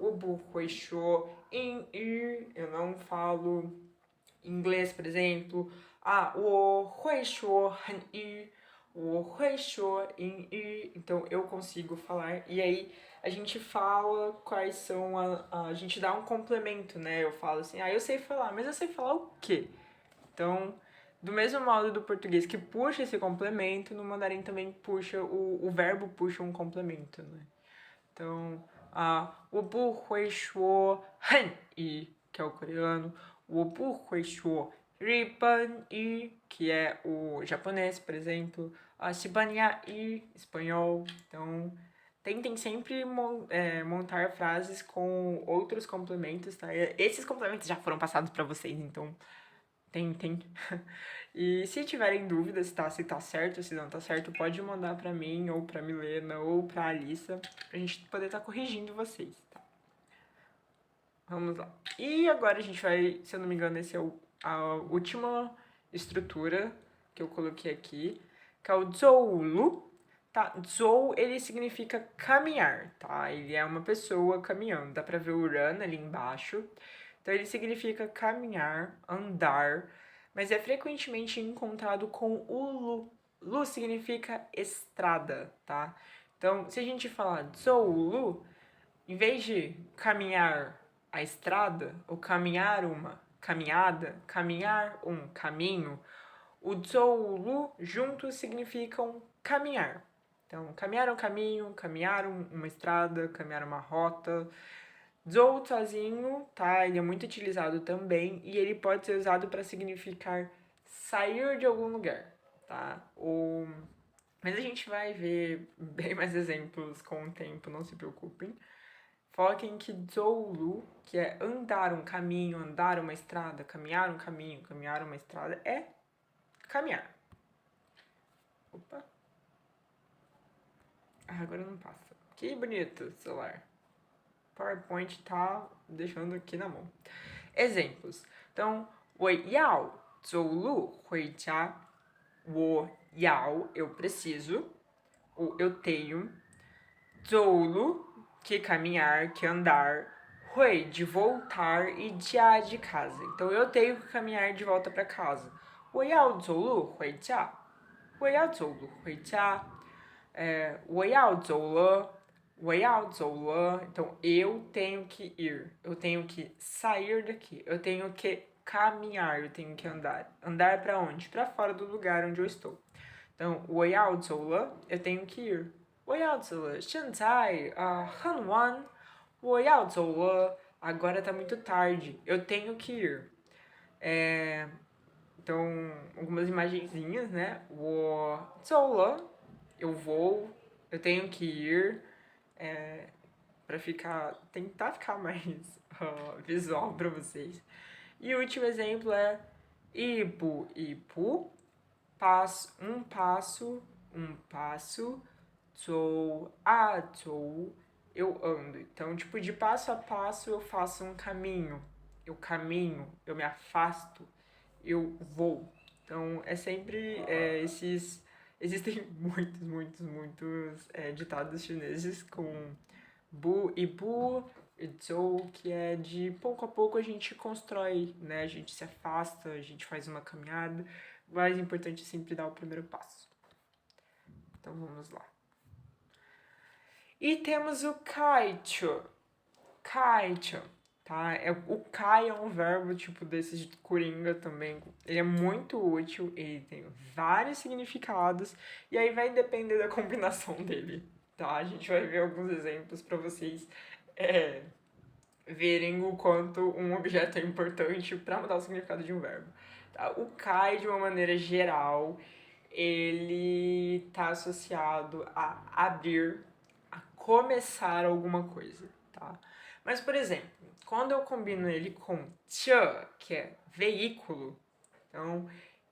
我不会说英语, eu não falo inglês, por exemplo. 我会说汉语, 我会说英语. Então, eu consigo falar. E aí, a gente fala quais são a gente dá um complemento, né? Eu falo assim, eu sei falar, mas eu sei falar o quê? Então, do mesmo modo do português que puxa esse complemento, no mandarim também puxa, o verbo puxa um complemento, né? Então, 我不会说汉语, que é o coreano. 我不会说日本语, que é o japonês, por exemplo. 西班牙语, espanhol. Então, tentem sempre montar frases com outros complementos, tá? Esses complementos já foram passados para vocês, então tentem. E se tiverem dúvidas, tá? Se tá certo, se não tá certo, pode mandar pra mim, ou pra Milena, ou pra Alissa, pra gente poder estar corrigindo vocês, tá? Vamos lá. E agora a gente vai, se eu não me engano, esse é a última estrutura que eu coloquei aqui, que é o Zoulu. tá? Zou, ele significa caminhar, tá? Ele é uma pessoa caminhando. Dá pra ver o run ali embaixo. Então, ele significa caminhar, andar, mas é frequentemente encontrado com o lu. Lu significa estrada, tá? Então, se a gente falar zou lu, em vez de caminhar a estrada, ou caminhar uma caminhada, caminhar um caminho, o zou lu juntos significam caminhar. Então, caminhar um caminho, caminhar uma estrada, caminhar uma rota. Zou sozinho, tá? Ele é muito utilizado também e ele pode ser usado para significar sair de algum lugar, tá? Mas a gente vai ver bem mais exemplos com o tempo, não se preocupem. Foquem que Zoulu, que é andar um caminho, andar uma estrada, caminhar um caminho, caminhar uma estrada, é caminhar. Opa. Ah, agora não passa. Que bonito celular. PowerPoint tá deixando aqui na mão. Exemplos. Então, 我要走路回家. 我要, eu preciso. Ou eu tenho. 走路, que caminhar, que andar. 会, de voltar. E 家, de casa. Então, eu tenho que caminhar de volta para casa. 我要走路回家. 我要走路回家. 我要走了. 我要走了. Então, eu tenho que ir. Eu tenho que sair daqui. Eu tenho que caminhar. Eu tenho que andar. Andar para onde? Para fora do lugar onde eu estou. Então, 我要走了. Eu tenho que ir. 我要走了. 现在很晚. 我要走了. Agora tá muito tarde. Eu tenho que ir. Então, algumas imagenzinhas, né? 我走了. Eu vou. Eu tenho que ir. Para tentar ficar mais visual para vocês. E o último exemplo é ipu, ipu, um passo, zou, zou, eu ando. Então, tipo, de passo a passo eu faço um caminho, eu me afasto, eu vou. Então, é sempre esses... Existem muitos ditados chineses com bu e bu e zou, que é de pouco a pouco a gente constrói, né? A gente se afasta, a gente faz uma caminhada. O mais importante é sempre dar o primeiro passo. Então vamos lá. E temos o kaicho. Kaicho, tá? O kai é um verbo tipo desses de coringa também. Ele é muito útil, ele tem vários significados e aí vai depender da combinação dele, tá? A gente vai ver alguns exemplos para vocês verem o quanto um objeto é importante para mudar o significado de um verbo. Tá? O kai, de uma maneira geral, ele está associado a abrir, a começar alguma coisa, tá? Mas, por exemplo, quando eu combino ele com tchã, que é veículo, então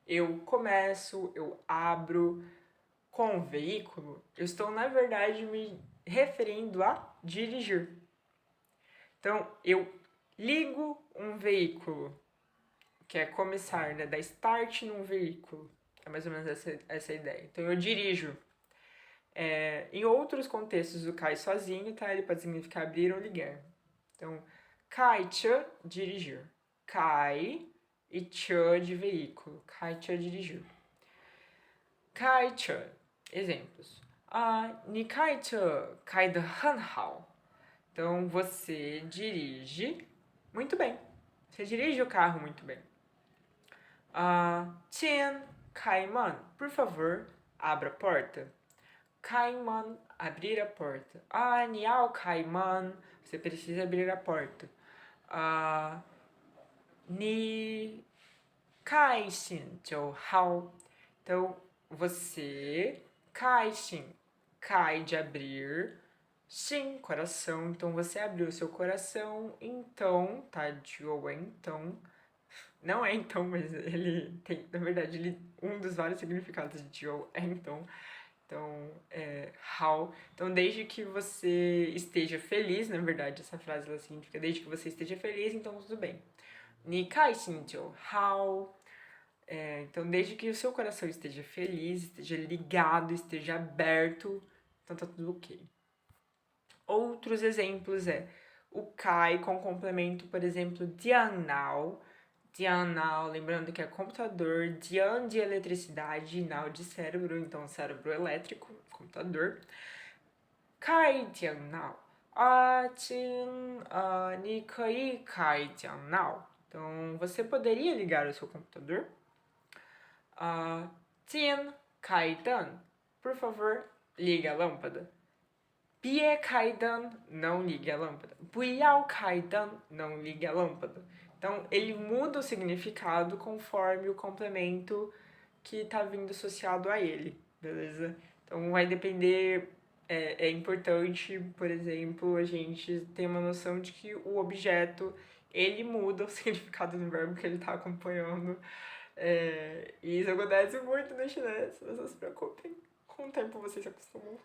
eu começo, eu abro com veículo, eu estou, na verdade, me referindo a dirigir. Então, eu ligo um veículo, que é começar, né? Dar start num veículo. É mais ou menos essa ideia. Então, eu dirijo. Em outros contextos, o kai sozinho, tá? Ele pode significar abrir ou ligar. Então, kai cha, dirigir. Kai e cha de veículo. Kai cha, dirigir. Kai cha, exemplos. Ni kai cha kai de han hao. Então, você dirige muito bem. Você dirige o carro muito bem. Chen, Kaiman, por favor, abra a porta. Kaiman, abrir a porta. Niao Kaiman, você precisa abrir a porta. Ni Kaixin Jiu Hao. Então, você Kaixin, Kai de abrir, Xin, coração. Então, você abriu seu coração, então, tá? Jiu é então. Não é então, mas ele tem, na verdade, um dos vários significados de Jiu é então. Então, how. Então, desde que você esteja feliz, na verdade, essa frase ela significa desde que você esteja feliz, então tudo bem. Ni kai xin jiu how. Então, desde que o seu coração esteja feliz, esteja ligado, esteja aberto, então tá tudo ok. Outros exemplos o Kai com complemento, por exemplo, Dianal. Dianal, lembrando que é computador, Dian de eletricidade, Nao de cérebro, então cérebro elétrico, computador. Kai Dianal. Ni kei kai Dianal. Então, você poderia ligar o seu computador? 键开灯. Por favor, ligue a lâmpada. 别开灯, não ligue a lâmpada. 不要开灯, não ligue a lâmpada. Então, ele muda o significado conforme o complemento que está vindo associado a ele, beleza? Então, vai depender. É importante, por exemplo, a gente ter uma noção de que o objeto ele muda o significado do verbo que ele está acompanhando. E isso acontece muito no chinês, não se preocupem. Com o tempo vocês se acostumam.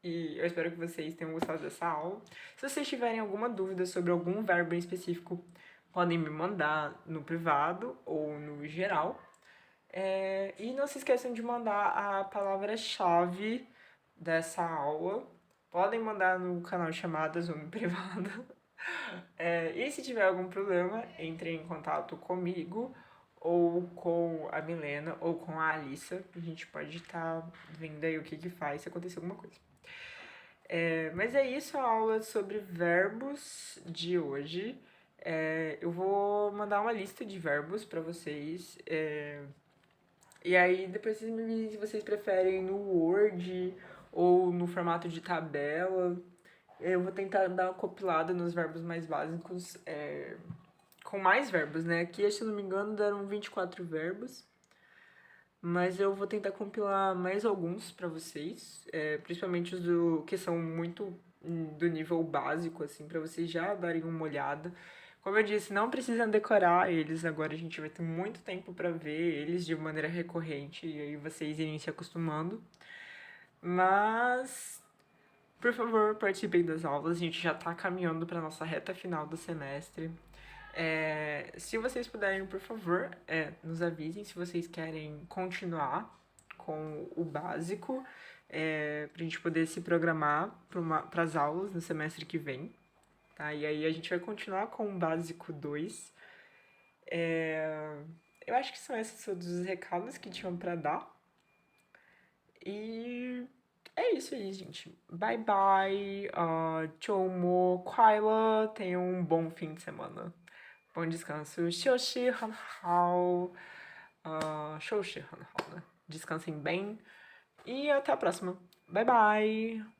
E eu espero que vocês tenham gostado dessa aula. Se vocês tiverem alguma dúvida sobre algum verbo em específico, podem me mandar no privado ou no geral. E não se esqueçam de mandar a palavra-chave dessa aula. Podem mandar no canal de chamadas ou no privado. E se tiver algum problema, entre em contato comigo, ou com a Milena, ou com a Alissa. A gente pode estar vendo aí o que faz se acontecer alguma coisa. Mas é isso, a aula sobre verbos de hoje. Eu vou mandar uma lista de verbos para vocês. E aí depois vocês me dizem se vocês preferem no Word ou no formato de tabela. Eu vou tentar dar uma compilada nos verbos mais básicos, com mais verbos, né? Aqui, se eu não me engano, deram 24 verbos. Mas eu vou tentar compilar mais alguns para vocês, principalmente os que são muito do nível básico, assim, para vocês já darem uma olhada. Como eu disse, não precisam decorar eles, agora a gente vai ter muito tempo para ver eles de maneira recorrente e aí vocês irem se acostumando. Mas, por favor, participem das aulas, a gente já está caminhando para nossa reta final do semestre. Se vocês puderem, por favor, nos avisem se vocês querem continuar com o básico, pra gente poder se programar para as aulas no semestre que vem. Tá? E aí a gente vai continuar com o básico 2. Eu acho que são esses todos os recados que tinham para dar. E é isso aí, gente. Bye bye. 周末快乐. Tenham um bom fim de semana. Bom descanso. 休息很好. 休息很好, né? Descansem bem. E até a próxima. Bye bye.